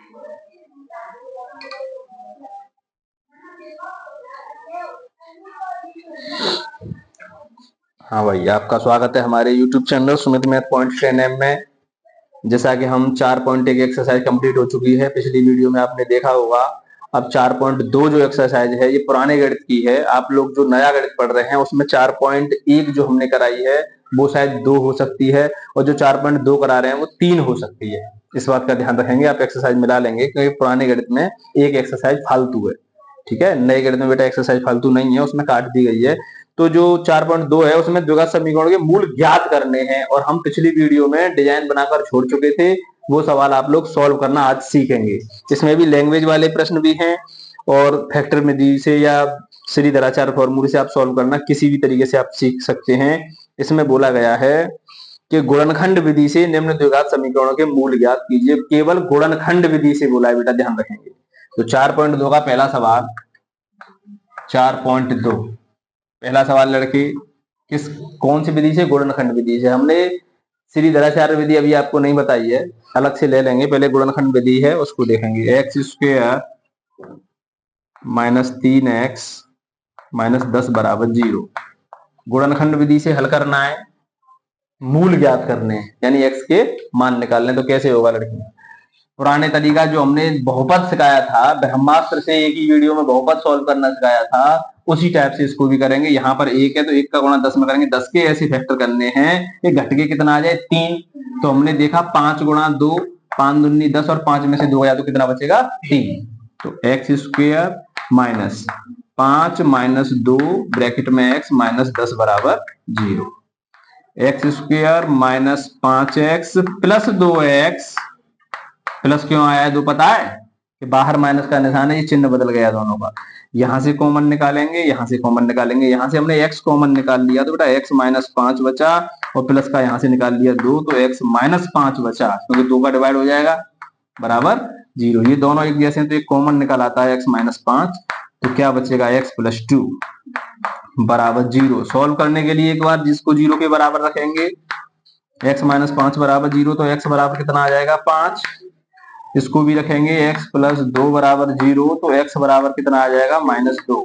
हाँ भाई, आपका स्वागत है हमारे YouTube channel Sumit math point 10M में। जैसा कि हम 4.1 एक्सरसाइज कंप्लीट हो चुकी है, पिछली वीडियो में आपने देखा होगा। अब 4.2 जो एक्सरसाइज है ये पुराने गणित की है। आप लोग जो नया गणित पढ़ रहे हैं उसमें 4.1 जो हमने कराई है वो शायद 2 हो सकती है, और जो 4.2 करा रहे हैं वो 3 हो सकती है। इस बात का ध्यान रखेंगे, आप एक्सरसाइज मिला लेंगे, क्योंकि पुराने गणित में एक एक्सरसाइज फालतू है। ठीक है, नए गणित में बेटा एक्सरसाइज फालतू नहीं है, उसमें काट दी गई है। तो जो 4.2 है उसमें द्विघात समीकरण के मूल ज्ञात करने हैं, और हम पिछली वीडियो में डिजाइन बनाकर छोड़ चुके थे। वो सवाल आप लोग सॉल्व करना आज सीखेंगे। इसमें भी लैंग्वेज वाले प्रश्न भी हैं, और फैक्टर विधि से या श्रीधराचार्य फॉर्मूले से आप सॉल्व करना किसी भी तरीके से आप सीख सकते हैं। इसमें बोला गया है कि गुणनखंड विधि से निम्न द्विघात समीकरणों के मूल ज्ञात कीजिए। केवल गुणनखंड विधि से बोला है बेटा, ध्यान रखेंगे। तो 4.2 का पहला सवाल, 4.2 पहला सवाल लड़के कौन सी विधि से? गुणनखंड विधि से। हमने श्रीधराचार्य विधि अभी आपको नहीं बताई है, अलग से ले लेंगे। पहले गुणनखंड विधि है उसको देखेंगे। X square minus 3x minus 10 बराबर 0। गुणनखंड विधि से हल करना है, मूल ज्ञात करने हैं, यानी x के मान निकालने। तो कैसे होगा लड़की? पुराने तरीका जो हमने बहुपद सिखाया था, ब्रह्मास्त्र से एक ही वीडियो में बहुपद सॉल्व करना सिखाया था, उसी टाइप से इसको भी करेंगे। यहाँ पर 1 है तो 1 का गुणा 10 में करेंगे। 10 के ऐसे फैक्टर करने हैं, ये घट के कितना आ जाए? 3। तो हमने देखा 5 गुणा 2, 5 दूनी 10, और 5 में से 2 गया तो कितना बचेगा? 3। तो x square minus 5 minus 2 bracket में x माइनस 10 बराबर 0। X square minus 5x plus 2x, plus क्यों आया है? दो पता है कि बाहर माइनस का निशान है, ये चिन्ह बदल गया दोनों का। यहां से कॉमन निकालेंगे, यहां से कॉमन निकालेंगे। यहां से हमने x कॉमन निकाल लिया तो बेटा x माइनस 5 बचा, और प्लस का यहां से निकाल लिया 2, तो x माइनस 5 बचा, क्योंकि 2 का डिवाइड हो जाएगा, बराबर 0। ये दोनों एक जैसे हैं तो एक कॉमन निकाल आता है x माइनस 5, तो क्या बचेगा? x प्लस 2 बराबर 0। सॉल्व करने के लिए एक बार जिसको 0 के बराबर रखेंगे, x माइनस 5 बराबर 0, तो x बराबर कितना आ जाएगा? 5। इसको भी रखेंगे x प्लस 2 बराबर 0, तो x बराबर कितना आ जाएगा? माइनस 2।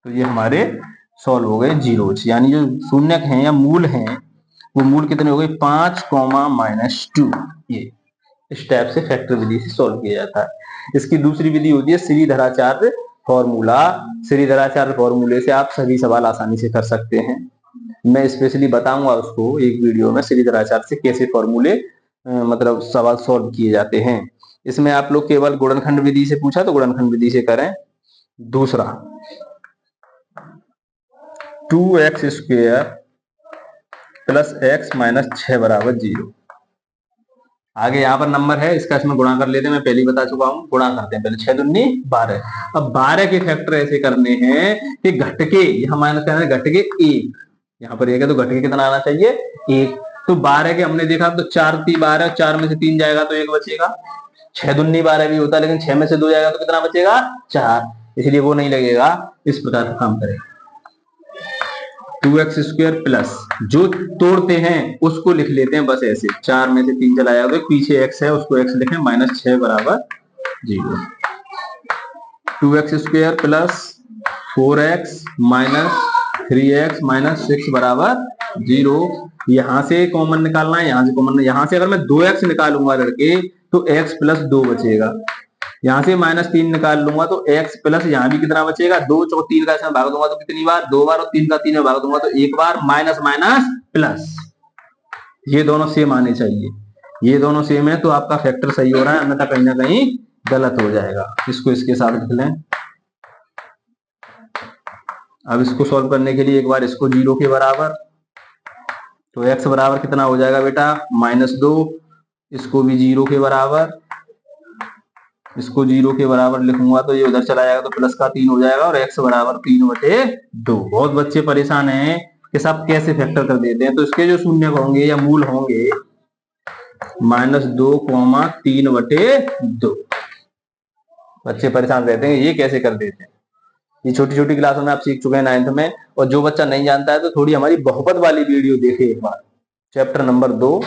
तो ये हमारे सॉल्व हो गए जीरो। यानी जो शून्यक हैं या मूल हैं वो मूल कितने हो गए? 5 माइनस 2। ये इस टाइप से फैक्टर विधि से सॉल्व किया जाता है। इसकी दूसरी विधि होती है श्रीधराचार्य फॉर्मूला। श्रीधराचार्य फॉर्मूले से आप सभी सवाल आसानी से कर सकते हैं। मैं स्पेशली बताऊंगा उसको एक वीडियो में, श्रीधराचार्य से कैसे फॉर्मूले मतलब सवाल सॉल्व किए जाते हैं। इसमें आप लोग केवल गुणनखंड विधि से पूछा तो गुणनखंड विधि से करें। दूसरा 2x square plus x minus 6 बराबर 0। आगे यहाँ पर नंबर है, इसका इसमें गुणा कर लेते हैं। मैं पहले ही बता चुका हूँ, गुणा करते हैं पहले। 6 दूनी 12। अब 12 के फैक्टर ऐसे करने हैं कि घट के, यहाँ माइनस करना है, घट के 1। यहाँ पर 1 है तो घट के कितना आना चाहिए? 1। तो 12 के हमने देखा तो 4 3 12, 4 में से 3 जाएगा तो 1 बचेगा। 6 दूनी 12 भी होता है, लेकिन 6 में से 2 जाएगा तो कितना बचेगा? 4। इसलिए वो नहीं लगेगा। इस प्रकार का काम करें। 2x स्क्वायर प्लस, जो तोड़ते हैं उसको लिख लेते हैं बस ऐसे। 4 में से 3 चला जाएगा, पीछे x है उसको x लिखें, माइनस 6 बराबर 0। 2x square plus 4x minus 3x minus 6 बराबर 0। यहां से कॉमन निकालना है, यहां से कॉमन, यहां से अगर मैं 2x निकालूंगा लड़के तो x प्लस 2 बचेगा। यहां से माइनस 3 निकाल लूंगा तो x प्लस, यहां भी कितना बचेगा? 2 चौक 3 का इसमें भाग दूंगा तो कितनी बार? 2 बार, और 3 का 3 में भाग दूंगा तो 1 बार। माइनस माइनस प्लस, ये दोनों सेम आने चाहिए। ये दोनों सेम है तो आपका फैक्टर सही हो रहा है, अन्यथा कहीं ना कहीं गलत हो जाएगा। इसको इसके साथ लिख लें। अब इसको सॉल्व करने के लिए एक बार इसको 0 के बराबर, तो x बराबर कितना हो जाएगा बेटा? माइनस 2। इसको भी 0 के बराबर, इसको 0 के बराबर लिखूंगा तो ये उधर चला जाएगा तो प्लस का 3 हो जाएगा, और x बराबर 3/2। बहुत बच्चे परेशान हैं कि सब कैसे फैक्टर कर देते हैं। तो इसके जो शून्य होंगे या मूल होंगे, माइनस 2 3/2। बच्चे परेशान रहते हैं ये कैसे कर देते हैं। ये छोटी छोटी क्लासों में आप सीख चुके हैं 9th में। और जो बच्चा नहीं जानता है तो थोड़ी हमारी बहुपद वाली वीडियो देखे एक बार, चैप्टर नंबर 2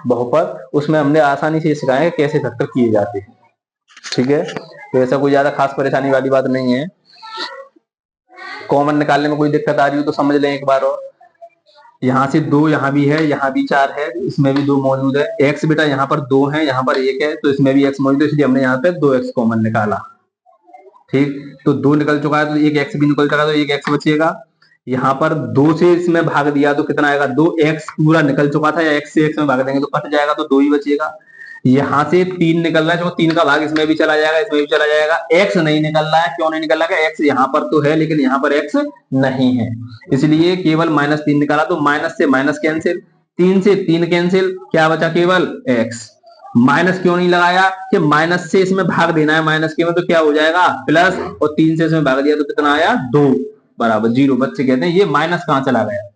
बहुपद, उसमें हमने आसानी से सिखाया है कैसे फैक्टर किए जाते हैं। ठीक है, तो ऐसा कोई ज्यादा खास परेशानी वाली बात नहीं है। कॉमन निकालने में कोई दिक्कत आ रही हो तो समझ लें एक बार और। यहाँ से 2 यहाँ भी है, यहाँ भी 4 है, इसमें भी 2 मौजूद है। x बेटा यहाँ पर 2 है, यहाँ पर 1 है, तो इसमें भी x मौजूद है, इसलिए हमने यहाँ पे 2x कॉमन निकाला। ठीक, तो 2 निकल चुका है तो एक x भी निकल चुका है, तो एक x बचेगा। यहाँ पर 2 से इसमें भाग दिया तो कितना आएगा, 2x पूरा निकल चुका था, या x से x में भाग देंगे तो कट जाएगा, तो 2 ही बचेगा। यहाँ से 3 निकल रहा है, जो 3 का भाग इसमें भी चला जाएगा, इसमें भी चला जाएगा। x नहीं निकल रहा है, क्यों नहीं निकल रहा है, x यहाँ पर तो है लेकिन यहाँ पर x नहीं है, इसलिए केवल -3 निकाला। तो माइनस से माइनस कैंसिल, 3 से 3 कैंसिल, क्या बचा केवल x। माइनस क्यों नहीं लगाया, कि माइनस से इसमें भाग देना है, माइनस के में तो क्या हो जाएगा प्लस, और 3 से इसमें भाग दिया तो कितना आया 2 बराबर 0। बच्चे कहते हैं ये माइनस कहां चला गया,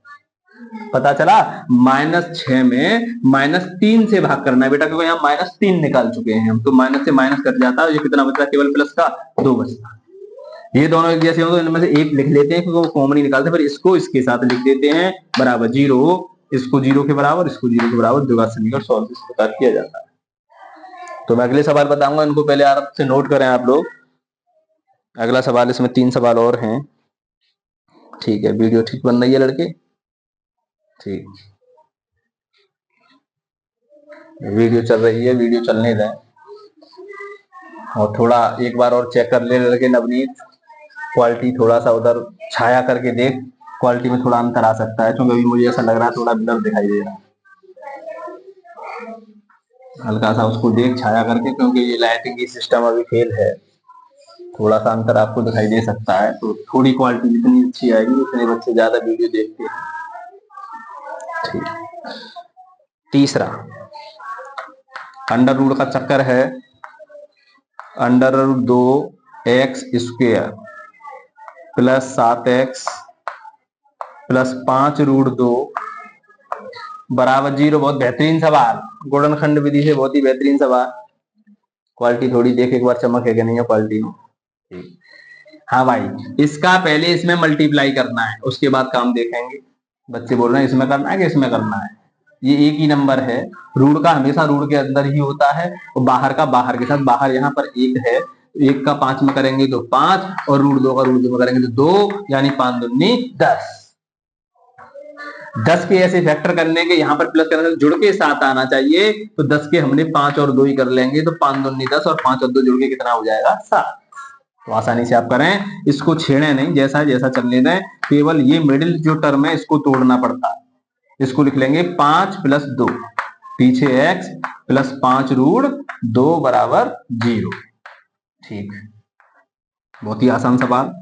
पता चला -6 में -3 से भाग करना है बेटा, क्योंकि यहाँ -3 निकाल चुके हैं हम, तो माइनस से माइनस कट जाता है, ये कितना बचता केवल प्लस का 2 बचता। ये दोनों एक जैसे हो तो इनमें से एक लिख लेते हैं, क्योंकि वो कॉमन ही निकालते हैं, फिर इसको इसके साथ लिख देते हैं बराबर 0, इसको 0 के बराबर, इसको 0 के बराबर, द्विघात समीकरण सॉल्व इस प्रकार किया जाता है। तो मैं अगले सवाल बताऊंगा, इनको पहले आराम से नोट करें आप लोग। अगला सवाल, इसमें 3 सवाल और हैं। ठीक है, वीडियो ठीक बन रही है लड़के, ठीक, वीडियो चल रही है, वीडियो चलने दें, और थोड़ा एक बार और चेक कर ले लड़के नवनीत, क्वालिटी थोड़ा सा उधर छाया करके देख, क्वालिटी में थोड़ा अंतर आ सकता है, क्योंकि अभी मुझे ऐसा लग रहा है थोड़ा ब्लर दिखाई दे रहा है, हल्का सा उसको देख छाया करके, क्योंकि ये लाइटिंग की सिस्टम अभी फेल है, थोड़ा सा अंतर आपको दिखाई दे सकता है। तो थोड़ी क्वालिटी जितनी अच्छी आएगी उतने बच्चे ज्यादा वीडियो देखते हैं। ठीक, तीसरा अंडर रूट का चक्कर है, under root 2x square plus 7x plus 5 root 2 बराबर 0। बहुत बेहतरीन सवाल, गुणनखंड विधि से बहुत ही बेहतरीन सवाल। क्वालिटी थोड़ी देख एक बार, चमक है कि नहीं है क्वालिटी में। हाँ भाई, इसका पहले इसमें मल्टीप्लाई करना है, उसके बाद काम देखेंगे। बच्चे बोल रहे हैं इसमें करना है कि इसमें करना है, ये एक ही नंबर है, रूट का हमेशा रूट के अंदर ही होता है, और बाहर का बाहर के साथ। बाहर यहाँ पर 1 है, 1 का 5 में करेंगे तो 5, और रूट 2 का रूट 2 में करेंगे तो 2, यानी 5 दूनी 10। 10 के ऐसे फैक्टर करने के, यहाँ पर प्लस करने से जुड़ के 7 आना चाहिए, तो 10 के हमने 5 और 2 ही कर लेंगे, तो 5 दूनी 10, और 5 और 2 जुड़ के कितना हो जाएगा 7। तो आसानी से आप करें, इसको छेड़े नहीं, जैसा जैसा चलने दें, केवल ये मिडिल जो टर्म है इसको तोड़ना पड़ता है। इसको लिख लेंगे 5 + 2, पीछे x प्लस 5 रूट 2 बराबर 0। ठीक, बहुत ही आसान सवाल।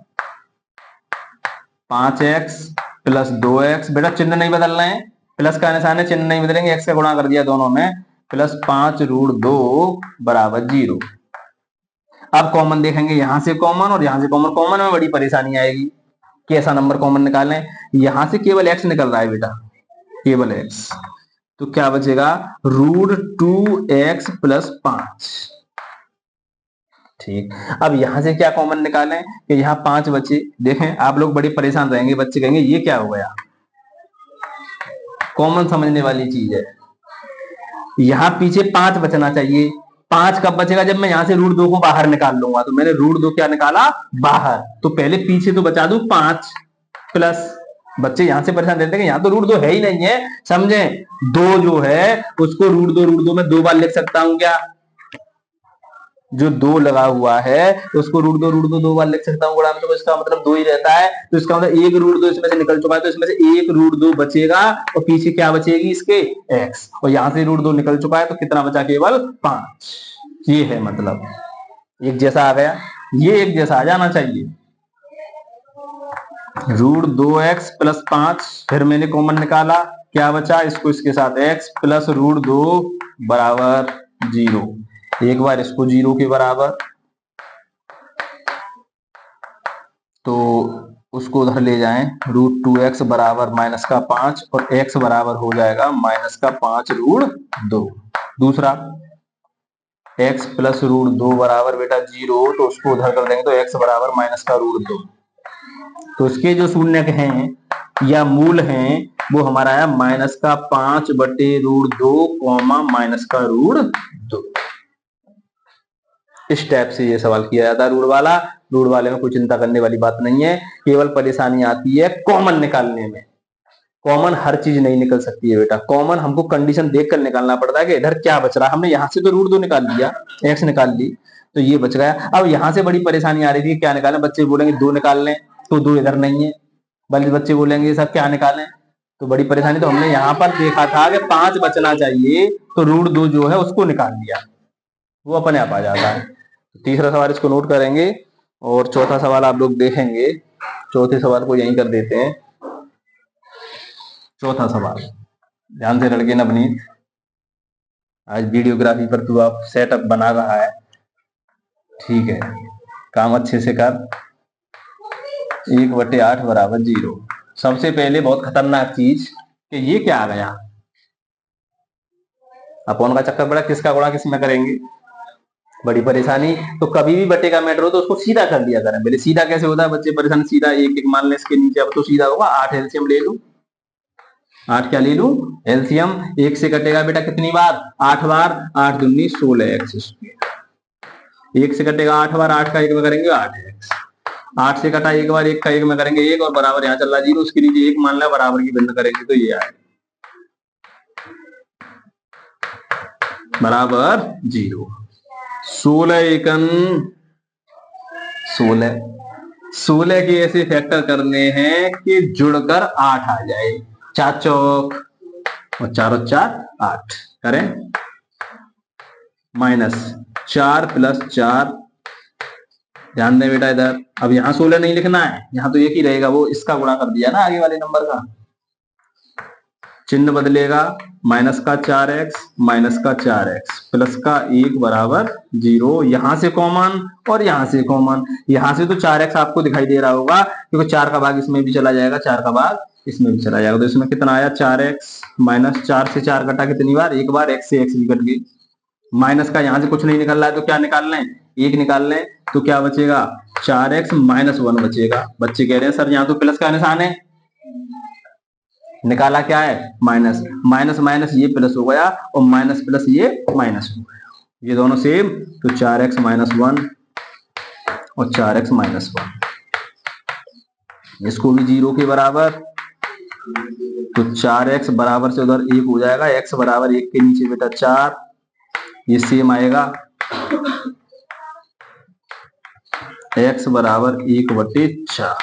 5x + 2x, बेटा चिन्ह नहीं बदलना है, प्लस का निशान है, चिन्ह नहीं बदलेंगे, x से गुणा कर दिया दोनों में, प्लस 5 रूट 2 बराबर 0। अब कॉमन देखेंगे, यहां से कॉमन और यहां से कॉमन, कॉमन में बड़ी परेशानी आएगी, कैसा नंबर कॉमन निकालें। यहां से केवल x निकल रहा है बेटा, केवल x, तो क्या बचेगा रूट 2x + 5। ठीक, अब यहां से क्या कॉमन निकालें, कि यहाँ 5 बचे। देखें आप लोग बड़े परेशान रहेंगे, बच्चे कहेंगे ये क्या हो गया, कॉमन समझने वाली चीज है। यहाँ पीछे 5 बचना चाहिए, 5 कब बचेगा, जब मैं यहां से रूट 2 को बाहर निकाल लूंगा। तो मैंने रूट 2 क्या निकाला बाहर, तो पहले पीछे तो बचा दूं 5 प्लस। बच्चे यहां से परेशान रहते हैं कि यहाँ तो रूट 2 है ही नहीं है, समझे, 2 जो है उसको रूट 2 में 2 बार लिख सकता हूं क्या, जो 2 लगा हुआ है उसको रूट 2 बार लिख सकता हूँ गुणा में, तो इसका मतलब 2 ही रहता है, तो इसका मतलब 1 रूट 2 इसमें से निकल चुका है, तो इसमें से 1 रूट 2 बचेगा, और पीछे क्या बचेगी इसके x, और यहां से रूट 2 निकल चुका है, तो कितना बचा केवल 5। ये है मतलब, एक जैसा आ गया, ये एक जैसा आ जाना चाहिए। रूट 2x + 5, फिर मैंने कॉमन निकाला, क्या बचा, इसको इसके साथ x प्लस रूट 2 बराबर 0। एक बार इसको 0 के बराबर, तो उसको उधर ले जाएं, रूट 2x बराबर -5, और x बराबर हो जाएगा -5 रूट 2। दूसरा x प्लस रूट 2 बराबर बेटा 0, तो उसको उधर कर देंगे, तो x बराबर -√2। तो इसके जो शून्यक हैं या मूल हैं वो हमारा है -5/√2, -√2। इस टाइप से ये सवाल किया जाता है रूढ़ वाला। रूढ़ वाले में कोई चिंता करने वाली बात नहीं है, केवल परेशानी आती है कॉमन निकालने में। कॉमन हर चीज नहीं निकल सकती है बेटा, कॉमन हमको कंडीशन देखकर निकालना पड़ता है कि इधर क्या बच रहा है। हमने यहाँ से तो रूट 2 निकाल लिया, एक्स निकाल ली, तो ये बच गया। अब यहाँ से बड़ी परेशानी आ रही थी क्या निकालें, बच्चे बोलेंगे 2 निकाल लें, तो 2 इधर नहीं है, बल्कि बच्चे बोलेंगे सर क्या निकालें, तो बड़ी परेशानी। तो हमने यहाँ पर देखा था कि 5 बचना चाहिए, तो रूट 2 जो है उसको निकाल लिया, वो अपने आप आ जाता है। तो तीसरा सवाल इसको नोट करेंगे और चौथा सवाल आप लोग देखेंगे। चौथे सवाल को यहीं कर देते हैं। चौथा सवाल ध्यान से लड़के नवनीत, आज वीडियोग्राफी पर तू आप सेटअप बना रहा है, ठीक है, काम अच्छे से कर। 1/8 बराबर 0। सबसे पहले बहुत खतरनाक चीज कि ये क्या आ गया, अपॉन का चक्कर पड़ा, किसका गुणा किस में करेंगे, बड़ी परेशानी। तो कभी भी बटे का मैटर हो तो उसको सीधा कर दिया करें। पहले सीधा कैसे होता है बच्चे परेशान, सीधा एक एक मान ले इसके नीचे, अब तो सीधा होगा 8 एलसीएम ले लूं, 8 क्या ले लूं एलसीएम, 1 से कटेगा बेटा कितनी बार, 8 बार, 8 दूनी 16x, 1 से कटेगा 8 बार, 8 का 1 में करेंगे 8x, 8 से कटा 1 बार, 1 का 1 में करेंगे 1, और बराबर यहाँ चल रहा 0, उसके नीचे 1 मान लिया, बराबर की भिन्न करेंगे तो ये आएगा बराबर 0। 16 एकन 16, 16 के ऐसे फैक्टर करने हैं कि जुड़कर 8 आ जाए, 4 चौक और 4 और 4 8 करें, माइनस 4 + 4, ध्यान दें बेटा इधर। अब यहाँ 16 नहीं लिखना है, यहाँ तो एक ही रहेगा, वो इसका गुणा कर दिया ना आगे वाले नंबर का, चिन्ह बदलेगा, माइनस का 4x माइनस का 4x प्लस का 1 बराबर 0। यहां से कॉमन और यहां से कॉमन, यहां से तो 4x आपको दिखाई दे रहा होगा क्योंकि 4 का भाग इसमें भी चला जाएगा, 4 का भाग इसमें भी चला जाएगा, तो इसमें कितना आया 4x माइनस 4 से 4 कटा कितनी बार, एक बार, x से x भी कट गई। माइनस का यहां से कुछ नहीं निकल रहा है तो क्या निकाल लें, 1 निकाल लें, तो क्या बचेगा 4x माइनस 1 बचेगा। बच्चे कह रहे हैं सर यहाँ तो प्लस का निशान है, निकाला क्या है माइनस, माइनस माइनस ये प्लस हो गया और माइनस प्लस ये माइनस हो गया, ये दोनों सेम, तो 4x माइनस 1 और 4x माइनस 1, इसको भी 0 के बराबर, तो 4x बराबर से उधर 1 हो जाएगा, x बराबर 1 के नीचे बेटा 4, ये सेम आएगा, x बराबर 1/4,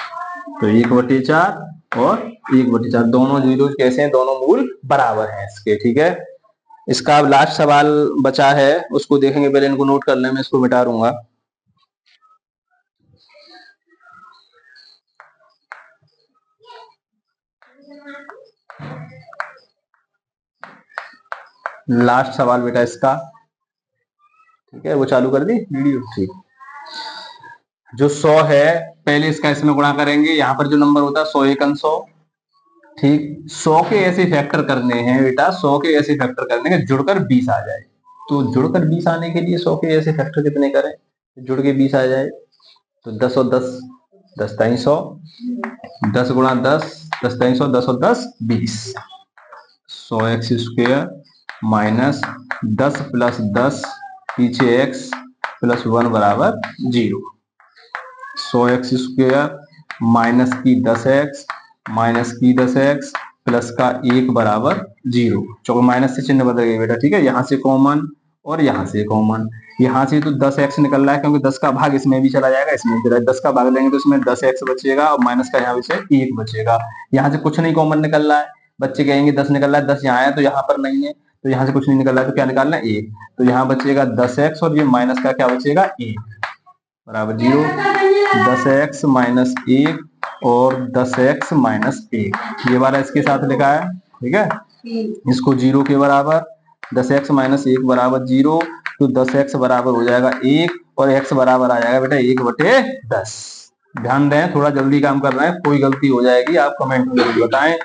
तो 1/4 और 1/4, दोनों जीरो कैसे हैं, दोनों मूल बराबर हैं इसके, ठीक है। इसका अब लास्ट सवाल बचा है, उसको देखेंगे, पहले इनको नोट कर लें, मैं इसको मिटा दूंगा। लास्ट सवाल बेटा इसका, ठीक है, वो चालू कर दी वीडियो, ठीक। जो 100 है पहले इसका इसमें गुणा करेंगे, यहाँ पर जो नंबर होता है 100 एकन 100, ठीक। 100 के ऐसे फैक्टर करने हैं बेटा, 100 के ऐसे फैक्टर करने के जुड़कर 20 आ जाए, तो जुड़कर 20 आने के लिए 100 के ऐसे फैक्टर कितने करें, जुड़ के 20 आ जाए, तो 10 और 10 10 ताई 100, 10 गुणा 10 10 ताई 100, 10 और 10 20, 100x² माइनस 10 + 10 पीछे x + 1 बराबर 0, 100x² माइनस की 10x माइनस की 10x प्लस का 1 बराबर 0, चौको माइनस से चिन्ह बदल गए बेटा, ठीक है, यहाँ से कॉमन और यहाँ से कॉमन, यहाँ से तो 10x निकल रहा है क्योंकि 10 का भाग इसमें भी चला जाएगा, इसमें भी 10 का भाग लेंगे तो इसमें 10x बचेगा और माइनस का यहाँ से 1 बचेगा, यहाँ से कुछ नहीं कॉमन निकल रहा है, बच्चे कहेंगे 10 निकल रहा है, 10 यहाँ है तो यहाँ पर नहीं है, तो यहाँ से कुछ नहीं निकल रहा है तो क्या निकालना है 1, तो यहाँ बचेगा 10x और ये माइनस का क्या बचेगा 1 बराबर 0, 10x माइनस 1 और 10x माइनस 1, ये वाला इसके साथ लिखा है, ठीक है, इसको 0 के बराबर, 10x माइनस 1 बराबर 0, तो 10x बराबर हो जाएगा 1 और x बराबर आ जाएगा बेटा 1/10। ध्यान दें, थोड़ा जल्दी काम कर रहे हैं, कोई गलती हो जाएगी आप कमेंट में जरूर बताएं,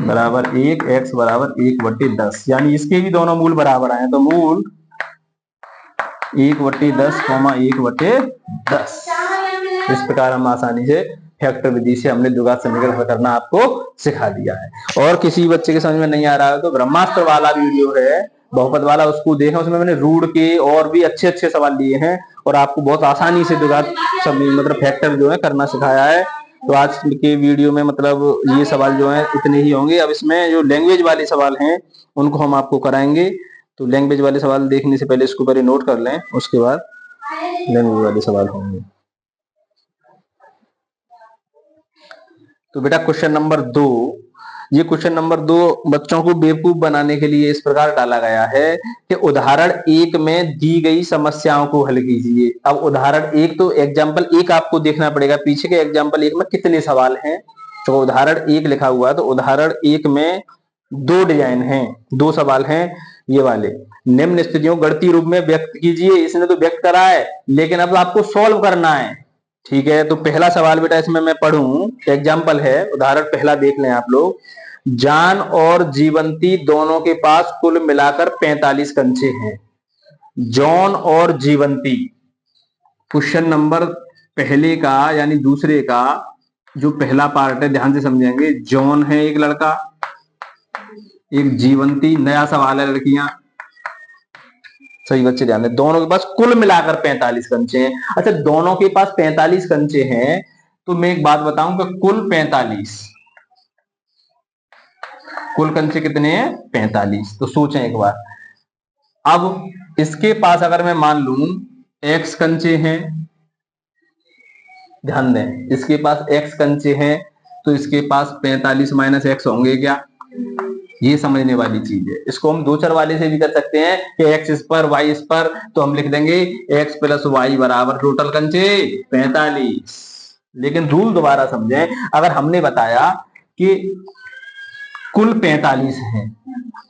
बराबर 1, x बराबर 1/10, यानी इसके भी दोनों मूल बराबर आए, तो मूल 1/10, 1/10, इस प्रकार हम आसानी से फैक्टर विधि से हमने द्विघात समीकरण करना आपको सिखा दिया है। और किसी बच्चे के समझ में नहीं आ रहा है तो ब्रह्मास्त्र वाला वीडियो है, बहुपद वाला उसको देखा, उसमें मैंने रूट के और भी अच्छे अच्छे सवाल लिए हैं और आपको बहुत आसानी से द्विघात मतलब फैक्टर जो है करना सिखाया है। तो आज के वीडियो में मतलब ये सवाल जो है इतने ही होंगे। अब इसमें जो लैंग्वेज वाले सवाल हैं उनको हम आपको कराएंगे। तो लैंग्वेज वाले सवाल देखने से पहले इसको पहले नोट कर लें, उसके बाद लैंग्वेज वाले सवाल होंगे। तो बेटा क्वेश्चन नंबर 2, ये क्वेश्चन नंबर 2 बच्चों को बेवकूफ बनाने के लिए इस प्रकार डाला गया है कि उदाहरण 1 में दी गई समस्याओं को हल कीजिए। अब उदाहरण 1 तो एग्जाम्पल 1 आपको देखना पड़ेगा, पीछे के एग्जाम्पल 1 में कितने सवाल हैं। तो उदाहरण 1 लिखा हुआ है, तो उदाहरण 1 में 2 डिजाइन हैं, 2 सवाल हैं ये वाले। निम्न स्थितियों गणितीय रूप में व्यक्त कीजिए। इसने तो व्यक्त करा है, लेकिन अब आपको सॉल्व करना है। ठीक है, तो पहला सवाल बेटा इसमें मैं पढ़ूं, एग्जाम्पल है, उदाहरण पहला देख लें आप लोग। जान और जीवंती दोनों के पास कुल मिलाकर 45 कंचे हैं। जॉन और जीवंती, क्वेश्चन नंबर पहले का यानी दूसरे का जो पहला पार्ट है ध्यान से समझेंगे। जॉन है एक लड़का, एक जीवंती, नया सवाल है लड़कियां। सही बच्चे ध्यान दें, दोनों के पास कुल मिलाकर 45 कंचे हैं। अच्छा, दोनों के पास 45 कंचे हैं, तो मैं एक बात बताऊं कि कुल 45, कुल कंचे कितने हैं? 45। तो सोचें एक बार, अब इसके पास अगर मैं मान लूं x कंचे हैं, ध्यान दें इसके पास x कंचे हैं, तो इसके पास 45 माइनस x होंगे क्या? ये समझने वाली चीज है। इसको हम दो चर वाले से भी कर सकते हैं कि x इस पर y इस पर, तो हम लिख देंगे x प्लस वाई बराबर टोटल कंचे 45। लेकिन रूल दोबारा समझें, अगर हमने बताया कि कुल 45 हैं,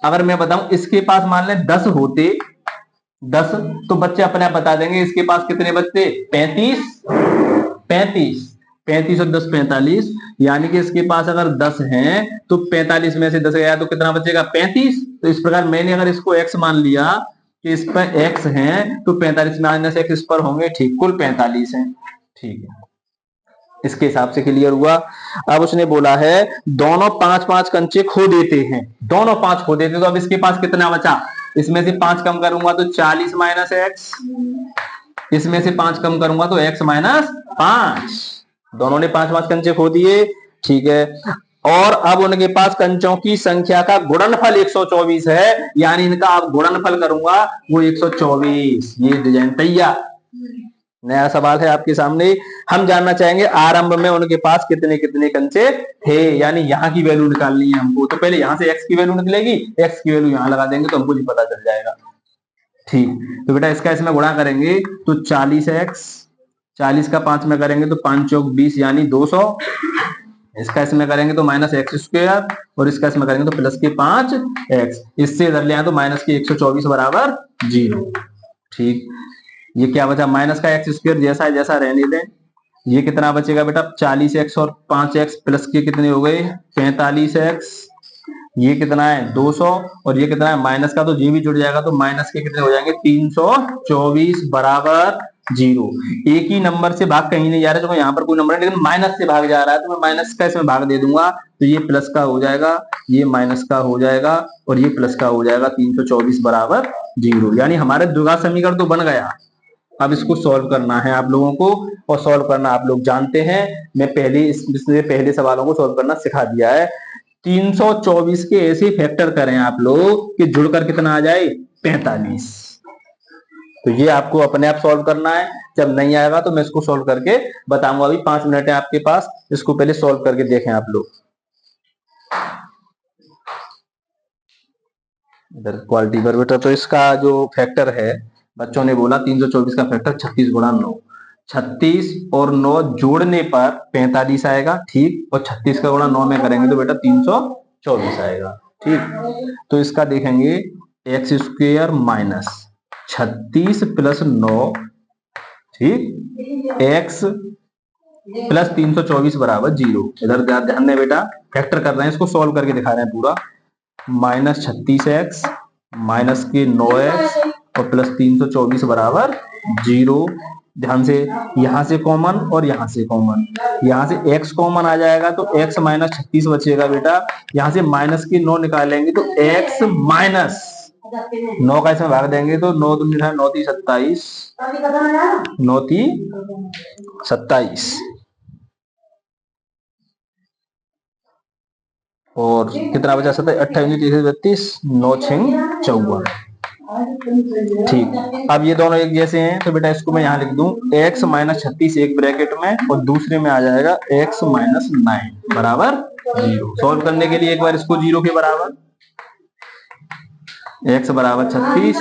अगर मैं बताऊं इसके पास मान लें 10 होते, 10, तो बच्चे अपने आप बता देंगे इसके पास कितने बचते? 35, 35, 35 और 10 45, यानी कि इसके पास अगर 10 हैं तो 45 में से 10 गया तो कितना बचेगा? 35। तो इस प्रकार मैंने अगर इसको x मान लिया कि इस पर x हैं, तो 45 माइनस x इस पर होंगे, ठीक, कुल 45 हैं। ठीक है, इसके हिसाब से क्लियर हुआ। अब उसने बोला है दोनों 5-5 कंचे खो देते हैं, दोनों 5 खो देते, तो अब इसके पास कितना बचा? इसमें से 5 कम करूंगा तो 40 माइनस एक्स, इसमें से 5 कम करूंगा तो x माइनस 5। दोनों ने 5-5 कंचे खो दिए। ठीक है, और अब उनके पास कंचों की संख्या का गुणनफल 124 है, यानी इनका अब गुणनफल करूंगा वो 124। ये डिजाइन तैयार। नया सवाल है आपके सामने। हम जानना चाहेंगे आरंभ में उनके पास कितने कितने कंचे थे, यानी यहाँ की वैल्यू निकालनी है हमको। तो पहले यहां से x की वैल्यू निकलेगी, x की वैल्यू यहां लगा देंगे तो हमको भी पता चल जाएगा। ठीक, तो बेटा इसका इसमें गुणा करेंगे तो 40x, 40 का 5 में करेंगे तो 5 चौक 20 यानी 200। इसका इसमें करेंगे तो माइनस एक्स स्क्वायर, और इसका इसमें करेंगे तो प्लस के 5x। इससे इधर ले आए तो माइनस के 124 बराबर 0। ठीक, ये क्या बचा? माइनस का एक्स स्क्वायर जैसा है जैसा रहने दें। ये कितना बचेगा बेटा? 40x और 5x प्लस के कितने हो गए? 45x। ये कितना है? 200, और ये कितना है? माइनस का तो ये भी जुड़ जाएगा, तो माइनस के कितने हो जाएंगे? 324 बराबर 0। एक ही नंबर से भाग कहीं नहीं जा रहा है, तो यहाँ पर कोई नंबर है लेकिन माइनस से भाग जा रहा है, तो मैं माइनस का इसमें भाग दे दूंगा, तो ये प्लस का हो जाएगा, ये माइनस का हो जाएगा, और ये प्लस का हो जाएगा। 324 बराबर 0, यानी हमारे द्विघात समीकरण तो बन गया। अब इसको सॉल्व करना है आप लोगों को, और सॉल्व करना आप लोग जानते हैं। मैं इसमें पहले सवालों को सॉल्व करना सिखा दिया है। 324 के ऐसे फैक्टर करें आप लोग कि जुड़कर कितना आ जाए? 45। तो ये आपको अपने आप सॉल्व करना है। जब नहीं आएगा तो मैं इसको सॉल्व करके बताऊंगा। अभी 5 मिनट है आपके पास, इसको पहले सॉल्व करके देखें आप लोग। इधर क्वालिटी पर बेटा, तो इसका जो फैक्टर है बच्चों ने बोला 324 का फैक्टर 36 गुणा 9, 36 और 9 जोड़ने पर 45 आएगा। ठीक, और 36 का गुणा 9 में करेंगे तो बेटा 324 आएगा। ठीक, तो इसका देखेंगे एक्स स्क्वायर माइनस 36 प्लस 9, ठीक, एक्स प्लस 324 बराबर 0। इधर ध्यान दें बेटा, फैक्टर कर रहे हैं, इसको सॉल्व करके दिखा रहे हैं पूरा। माइनस 36x माइनस के 9x और प्लस 324 बराबर 0। ध्यान से, यहां से कॉमन और यहां से कॉमन, यहां से x कॉमन आ जाएगा तो x माइनस 36 बचेगा बेटा। यहां से माइनस के 9 निकालेंगे तो x माइनस 9 का इसमें भाग देंगे तो 9 दूनी 9 × 27, 9 × 27 और कितना बचा 27, 28, 32, 9 × 54। ठीक, अब ये दोनों एक जैसे हैं तो बेटा इसको मैं यहाँ लिख दूं x - 36 एक ब्रैकेट में और दूसरे में आ जाएगा x - 9 बराबर 0। सॉल्व करने के लिए एक बार इसको 0 के बराबर, x बराबर 36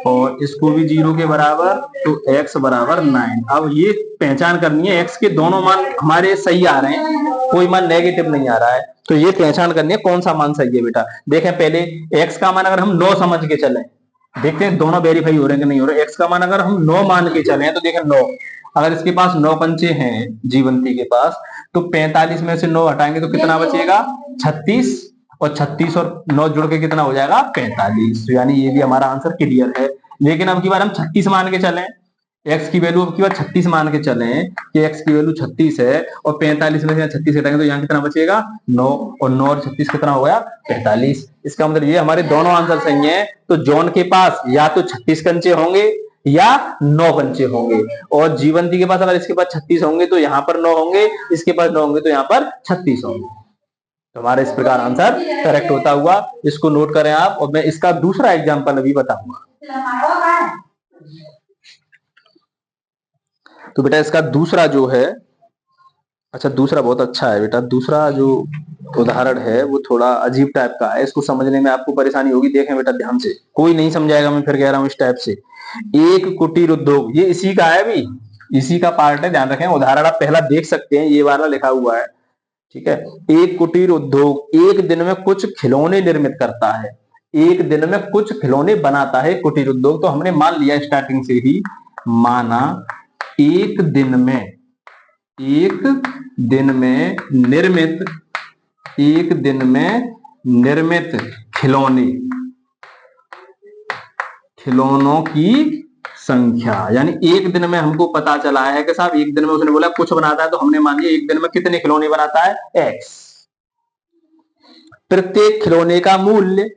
और इसको भी 0 के बराबर तो x बराबर 9। अब ये पहचान करनी है x के दोनों मान हमारे सही आ रहे हैं, कोई मान नेगेटिव नहीं आ रहा है, तो ये पहचान करनी है कौन सा मान सही है बेटा। देखें पहले x का मान अगर हम 9 समझ के चले, देखते हैं दोनों वेरीफाई हो रहे हैं कि नहीं हो रहे। x का मान अगर हम 9 मान के चले तो देखें 9, अगर इसके पास 9 पंचे हैं जीवंती के पास तो 45 में से 9 हटाएंगे तो कितना बचेगा 36 और 36 और 9 जुड़ के कितना हो जाएगा 45। यानी ये भी हमारा आंसर क्लियर है। लेकिन अब की बार हम 36 मान के चलें, x की वैल्यू अब की बार 36 मान के चलें कि x की वैल्यू 36 है और 45 में से 36 हटाएंगे तो यहाँ कितना बचेगा 9 और 9 और 36 कितना हो गया 45। इसका मतलब ये हमारे दोनों आंसर सही हैं। तो जॉन के पास या तो 36 कंचे होंगे या 9 कंचे होंगे और जीवंती के पास अगर इसके पास 36 होंगे तो यहाँ पर 9 होंगे, इसके पास 9 होंगे तो यहाँ पर 36 होंगे। तो हमारा इस प्रकार आंसर करेक्ट होता हुआ, इसको नोट करें आप और मैं इसका दूसरा एग्जांपल अभी बताऊंगा। तो बेटा इसका दूसरा जो है, अच्छा दूसरा बहुत अच्छा है बेटा, दूसरा जो उदाहरण है वो थोड़ा अजीब टाइप का है, इसको समझने में आपको परेशानी होगी। देखें बेटा ध्यान से, कोई नहीं समझाएगा, मैं फिर कह रहा हूं इस टाइप से। एक कुटीर उद्योग, ये इसी का है, अभी इसी का पार्ट है, ध्यान रखें। उदाहरण आप पहला देख सकते हैं, ये वाला लिखा हुआ है, ठीक है। एक कुटीर उद्योग एक दिन में कुछ खिलौने निर्मित करता है, एक दिन में कुछ खिलौने बनाता है कुटीर उद्योग। तो हमने मान लिया स्टार्टिंग से ही, माना एक दिन में निर्मित खिलौनों की संख्या, यानी एक दिन में हमको पता चला है कि साहब एक दिन में उसने बोला कुछ बनाता है, तो हमने मान लिया एक दिन में कितने खिलौने बनाता है x। प्रत्येक खिलौने का मूल्य,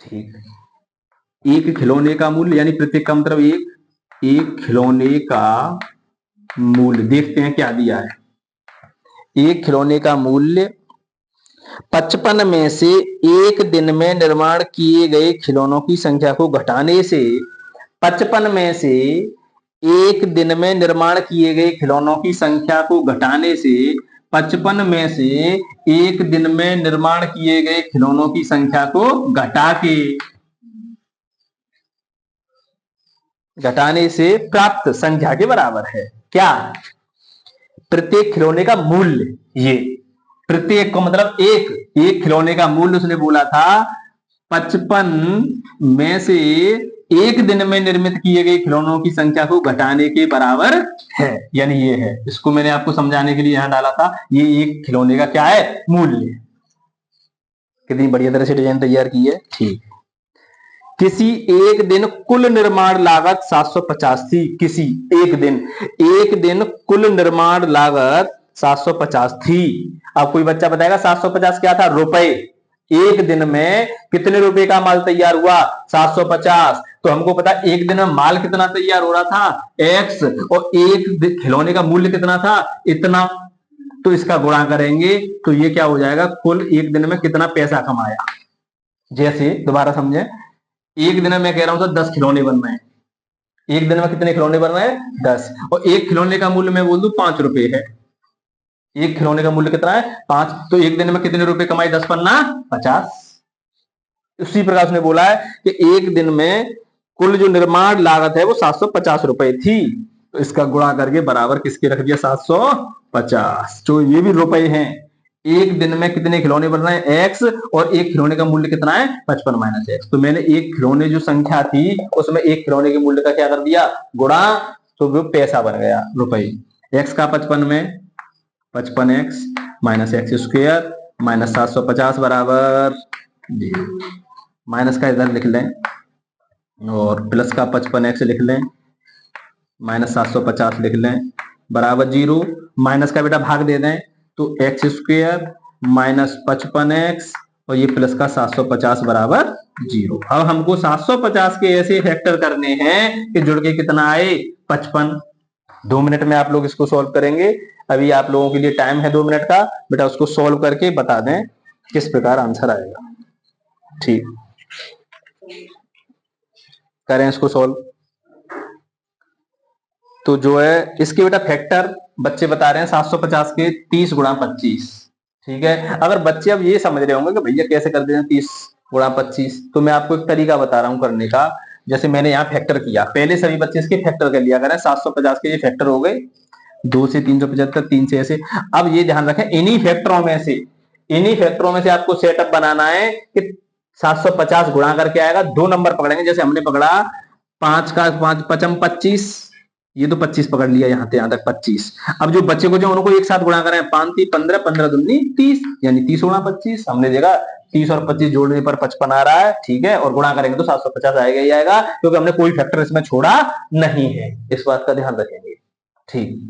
ठीक, एक खिलौने का मूल्य यानी प्रत्येक का मतलब एक खिलौने का मूल्य, देखते हैं क्या दिया है। एक खिलौने का मूल्य 55 में से एक दिन में निर्माण किए गए खिलौनों की संख्या को घटाने से, 55 में से एक दिन में निर्माण किए गए खिलौनों की संख्या को घटाने से, 55 में से एक दिन में निर्माण किए गए खिलौनों की संख्या को घटाने से प्राप्त संख्या के बराबर है। क्या? प्रत्येक खिलौने का मूल्य, ये प्रत्येक को मतलब एक खिलौने का मूल्य उसने बोला था 55 में से एक दिन में निर्मित किए गए खिलौनों की संख्या को घटाने के बराबर है, यानी ये है। इसको मैंने आपको समझाने के लिए यहां डाला था, ये एक खिलौने का क्या है मूल्य। कितनी बढ़िया तरह से डिजाइन तैयार की है, ठीक। किसी एक दिन कुल निर्माण लागत 750 थी, किसी एक दिन कुल निर्माण लागत 750 थी। अब कोई बच्चा बताएगा 750 क्या था? रुपए। एक दिन में कितने रुपए का माल तैयार हुआ? 750। तो हमको पता एक दिन में माल कितना तैयार हो रहा था? x, और एक खिलौने का मूल्य कितना था? इतना। तो इसका गुणा करेंगे तो ये क्या हो जाएगा? कुल एक दिन में कितना पैसा कमाया। जैसे दोबारा समझे, एक दिन में मैं कह रहा हूं 10 खिलौने बन रहे हैं, एक दिन में कितने खिलौने बन रहे हैं? 10, और एक खिलौने का मूल्य मैं बोल दूं 5 रुपए है। एक खिलौने का मूल्य कितना है? 5। तो एक दिन में कितने रुपए कमाए? 10 पन्ना 50। उसी प्रकार उसने बोला है कि एक दिन में कुल जो निर्माण लागत है वो 750 रुपए थी। तो इसका गुणा करके बराबर किसके रख दिया? 750। तो ये भी रुपए हैं। एक दिन में कितने खिलौने बन रहे हैं? x, और एक खिलौने का मूल्य कितना है? 55 माइनस x। तो मैंने एक खिलौने जो संख्या थी उसमें एक खिलौने के मूल्य का क्या कर दिया? गुणा, तो वो पैसा बन गया रुपए। x का 55 में 55x minus x square minus 750 बराबर 0। माइनस का इधर लिख लें और प्लस का 55x लिख लें, माइनस 750 लिख लें बराबर 0। माइनस का बेटा भाग दे दें तो एक्स स्क्वायर माइनस 55x और ये प्लस का 750 बराबर 0। अब हमको 750 के ऐसे फैक्टर करने हैं कि जुड़ के कितना आए 55। 2 मिनट में आप लोग इसको सॉल्व करेंगे। अभी आप लोगों के लिए टाइम है 2 मिनट का, बेटा उसको सॉल्व करके बता दें किस प्रकार आंसर आएगा। ठीक, करें इसको सॉल्व। तो जो है इसके बेटा फैक्टर बच्चे बता रहे हैं 750 के 30 गुणा 25। ठीक है, अगर बच्चे अब ये समझ रहे होंगे कि भैया कैसे कर देते हैं 30 गुणा 25, तो मैं आपको एक तरीका बता रहा हूं करने का। जैसे मैंने यहाँ फैक्टर किया, पहले सभी बच्चे इसके फैक्टर कर लिया करें। 750 के ये फैक्टर हो गए, 2 से 375, 3 से ऐसे। अब ये ध्यान रखें, इन्हीं फैक्टरों में से आपको सेटअप बनाना है कि 750 गुणा करके आएगा। 2 नंबर पकड़ेंगे, जैसे हमने पकड़ा 5 का 5 पचम 25, ये तो 25 पकड़ लिया यहां से यहां तक 25। अब जो बच्चे को जो उनको एक साथ गुणा करें, 5 3 15, 15 दूनी 30, यानी 30 गुणा 25। हमने देखा 30 और 25 जोड़ने पर 55 आ रहा है। ठीक है, और गुणा करेंगे तो 750 आएगा ही आएगा, क्योंकि हमने कोई फैक्टर इसमें छोड़ा नहीं है। इस बात का ध्यान रखेंगे। ठीक,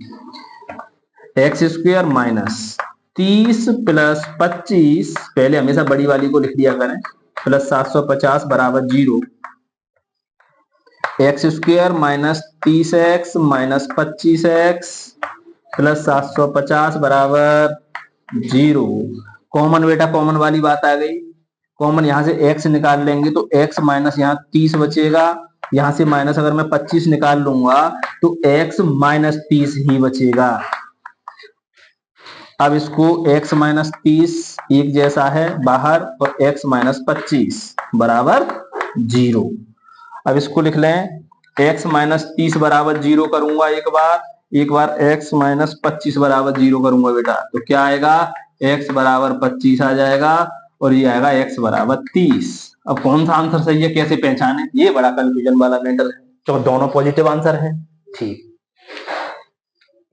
एक्स स्क्वायर माइनस 30 प्लस 25, पहले हमेशा बड़ी वाली को लिख दिया करें, प्लस 750 बराबर 0। X square minus 30x minus 25x plus 750 बराबर 0। कॉमन बेटा, कॉमन वाली बात आ गई। कॉमन यहां से x निकाल लेंगे तो x माइनस यहाँ 30 बचेगा, यहां से माइनस अगर मैं 25 निकाल लूंगा तो x माइनस 30 ही बचेगा। अब इसको x माइनस 30 एक जैसा है बाहर, और x माइनस 25 बराबर 0। अब इसको लिख लें, x माइनस 30 बराबर 0 करूंगा एक बार x माइनस 25 बराबर 0 करूंगा बेटा, तो क्या आएगा, x बराबर 25 आ जाएगा, और ये आएगा x बराबर 30। अब कौन सा आंसर सही है, कैसे पहचाने, ये बड़ा कंफ्यूजन वाला मैटर है, तो दोनों पॉजिटिव आंसर है। ठीक,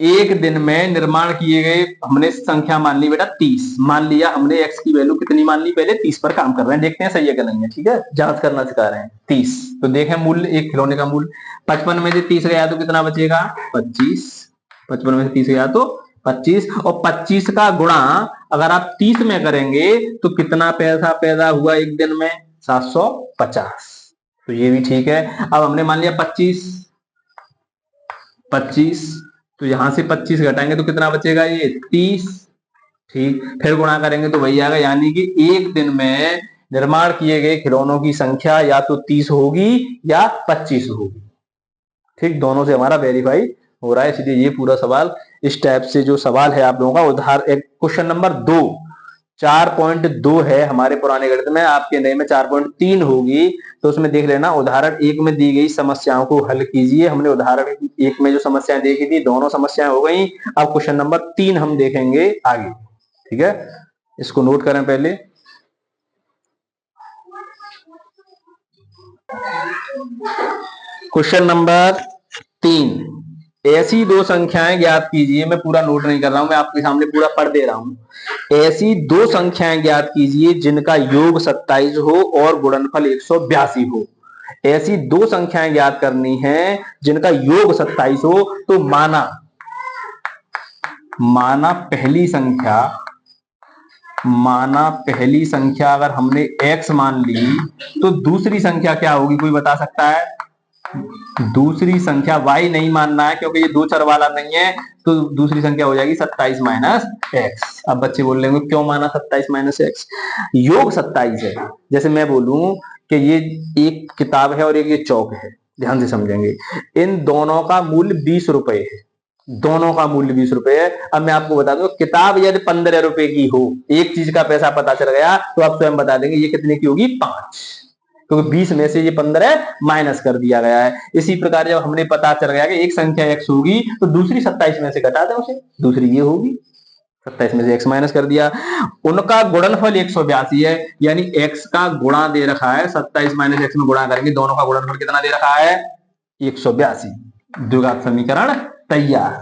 एक दिन में निर्माण किए गए, हमने संख्या मान ली बेटा 30, मान लिया हमने x की वैल्यू कितनी मान ली, पहले 30 पर काम कर रहे हैं, देखते हैं सही है कि नहीं है। ठीक है, जांच करना सिखा रहे हैं। 30, तो देखें मूल्य, एक खिलौने का मूल्य 55 में से 30 गया तो कितना बचेगा 25। 55 में से 30 गया तो 25, और 25 का गुणा अगर आप 30 में करेंगे तो कितना पैसा पैदा हुआ एक दिन में, 750। तो ये भी ठीक है। अब हमने मान लिया 25, तो यहां से 25 घटाएंगे तो कितना बचेगा, ये 30। ठीक, फिर गुणा करेंगे तो वही आएगा, यानी कि एक दिन में निर्माण किए गए खिलौनों की संख्या या तो 30 होगी या 25 होगी। ठीक, दोनों से हमारा वेरीफाई हो रहा है, इसलिए ये पूरा सवाल इस टाइप से जो सवाल है आप लोगों का, उदाहरण एक क्वेश्चन नंबर 2 4.2 है हमारे पुराने गणित में, आपके नए में 4.3 होगी। तो उसमें देख लेना, उदाहरण 1 में दी गई समस्याओं को हल कीजिए। हमने उदाहरण 1 में जो समस्याएं देखी थी, दोनों समस्याएं हो गई। अब क्वेश्चन नंबर 3 हम देखेंगे आगे। ठीक है, इसको नोट करें पहले। क्वेश्चन नंबर 3, ऐसी दो संख्याएं ज्ञात कीजिए। मैं पूरा नोट नहीं कर रहा हूं, मैं आपके सामने पूरा पढ़ दे रहा हूं। ऐसी दो संख्याएं ज्ञात कीजिए जिनका योग 27 हो और गुणनफल 182 हो। ऐसी दो संख्याएं ज्ञात करनी है जिनका योग 27 हो। तो माना पहली संख्या अगर हमने x मान ली, तो दूसरी संख्या क्या होगी, कोई बता सकता है? दूसरी संख्या y नहीं मानना है, क्योंकि ये दो चर वाला नहीं है, तो दूसरी संख्या हो जाएगी 27 माइनस एक्स। अब बच्चे बोल रहे क्यों माना 27 माइनस एक्स? योग 27 है। जैसे मैं बोलूं कि ये एक किताब है और एक ये चौक है, ध्यान से समझेंगे, इन दोनों का मूल्य 20 रुपए है, दोनों का मूल्य 20 रुपए है। अब मैं आपको बता दूं, किताब यदि 15 रुपए की हो, एक चीज का पैसा पता चल गया तो आप स्वयं बता देंगे ये कितने की होगी, 5, क्योंकि 20 में से ये 15 माइनस कर दिया गया है। इसी प्रकार जब हमने पता चल गया कि एक संख्या x होगी, तो दूसरी 27 में से घटा दें उसे, दूसरी ये होगी, 27 में से x माइनस कर दिया। उनका गुणनफल 182 है, यानी x का गुणा दे रखा है, 27 माइनस x में गुणा करेंगे, दोनों का गुणनफल कितना दे रखा है, 182। द्विघात समीकरण तैयार।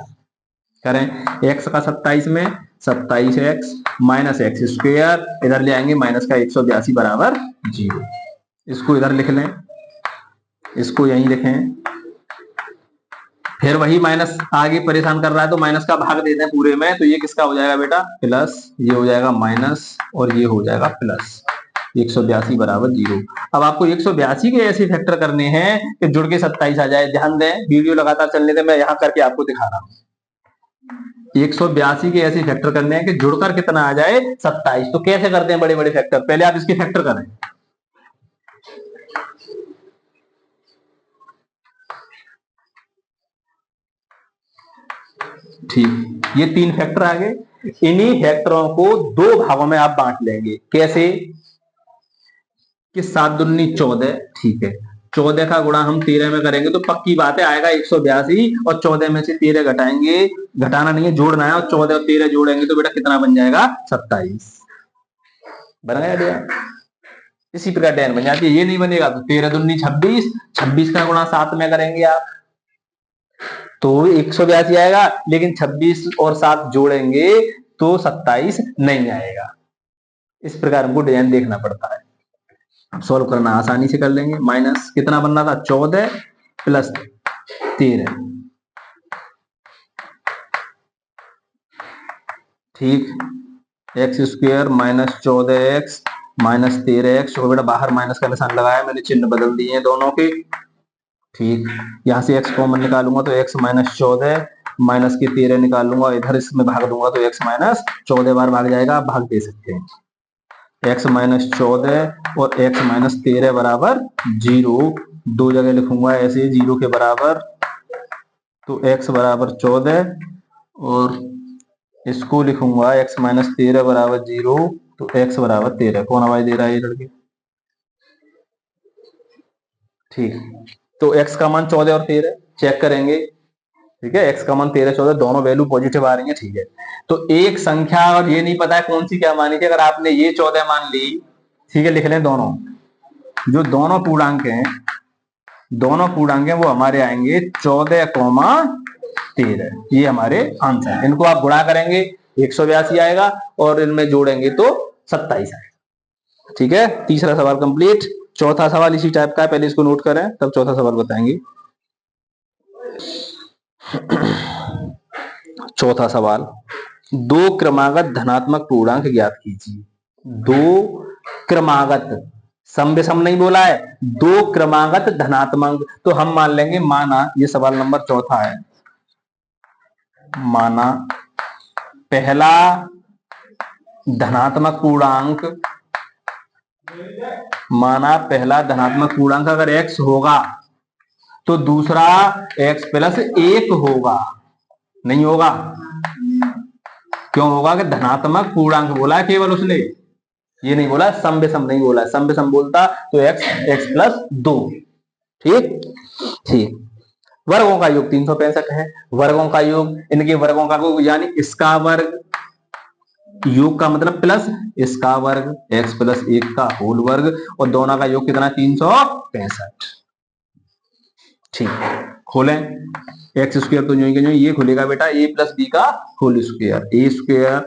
करें, x का 27 में 27x माइनस एक्स स्क्वायर, इधर ले आएंगे माइनस का 182 बराबर 0। इसको इधर लिख लें, इसको यहीं लिखें, फिर वही माइनस आगे परेशान कर रहा है तो माइनस का भाग दे दें पूरे में, तो ये किसका हो जाएगा बेटा प्लस, ये हो जाएगा माइनस और ये हो जाएगा प्लस। 182 बराबर 0। अब आपको 182 के ऐसे फैक्टर करने हैं कि जुड़ के 27 आ जाए। ध्यान दें, वीडियो लगातार चलने दें, मैं यहां करके आपको दिखा रहा हूं। 182 के ऐसे फैक्टर करने हैं कि जुड़कर कितना आ जाए 27। तो कैसे करते हैं बड़े बड़े फैक्टर, पहले आप इसके फैक्टर करें। ठीक, ये 3 फैक्टर आ गए। इन्हीं फैक्टरों को 2 भागों में आप बांट लेंगे। कैसे कि 7 दूनी 14, ठीक है। 14 का गुणा हम 13 में करेंगे तो पक्की बात है आएगा 182, और 14 में से 13 घटाएंगे, घटाना नहीं है जोड़ना है, और 14 और 13 जोड़ेंगे तो बेटा कितना बन जाएगा 27। बन गया। इसी प्रकार डेन बन जाती है। ये नहीं बनेगा तो 13 दूनी 26, 26 का गुणा 7 में करेंगे आप तो 182 आएगा, लेकिन 26 और 7 जोड़ेंगे तो 27 नहीं आएगा। इस प्रकार हमको डिजाइन देखना पड़ता है। सॉल्व करना आसानी से कर लेंगे। माइनस कितना बनना था 14 प्लस 13, ठीक। X square minus 14x minus 13x, बेटा बाहर माइनस का निशान लगाया मैंने, चिन्ह बदल दिए हैं दोनों के, ठीक। यहां से x कॉमन निकालूंगा तो x माइनस 14 माइनस के 13 निकालूंगा, इधर इसमें भाग दूंगा तो x माइनस 14 बार भाग जाएगा, आप भाग दे सकते हैं। x माइनस 14 और x माइनस 13 बराबर 0, 2 जगह लिखूंगा ऐसे 0 के बराबर, तो x बराबर 14 और इसको लिखूंगा x माइनस 13 बराबर 0, तो x बराबर 13। कौन आवाज दे रहा है ये लड़के, ठीक। तो x का मान 14 और 13 चेक करेंगे, ठीक है। x का मान 13 14 दोनों वैल्यू पॉजिटिव आ रही है, ठीक है। तो एक संख्या और ये नहीं पता है कौन सी क्या मानी थी, अगर आपने ये 14 मान ली, ठीक है, लिख लें दोनों, जो दोनों पूर्णांक हैं, दोनों पूर्णांक हैं वो हमारे आएंगे 14,13, ये हमारे आंसर है। इनको आप गुणा करेंगे 182 आएगा और इनमें जोड़ेंगे तो 27 आएगा, ठीक है। तीसरा सवाल कंप्लीट। चौथा सवाल इसी टाइप का है, पहले इसको नोट करें तब चौथा सवाल बताएंगे। चौथा सवाल, 2 क्रमागत धनात्मक पूर्णांक ज्ञात कीजिए। 2 क्रमागत, सम विषम नहीं बोला है, 2 क्रमागत धनात्मक, तो हम मान लेंगे, माना ये सवाल नंबर चौथा है, माना पहला धनात्मक पूर्णांक, माना पहला धनात्मक पूर्णांक अगर x होगा तो दूसरा x प्लस 1 होगा, नहीं होगा, क्यों होगा कि धनात्मक पूर्णांक बोला है केवल उसने, ये नहीं बोला सम विषम, नहीं बोला सम विषम, बोलता तो x प्लस 2, ठीक ठीक। वर्गों का योग 365 है, वर्गों का योग, इनके वर्गों का योग यानी इसका वर्ग, योग का मतलब प्लस इसका वर्ग, x प्लस 1 का होल वर्ग, और दोनों का योग कितना 365, ठीक। खोलें एक्स स्क्वायर तो जो ये खुलेगा बेटा a प्लस बी का whole square, A square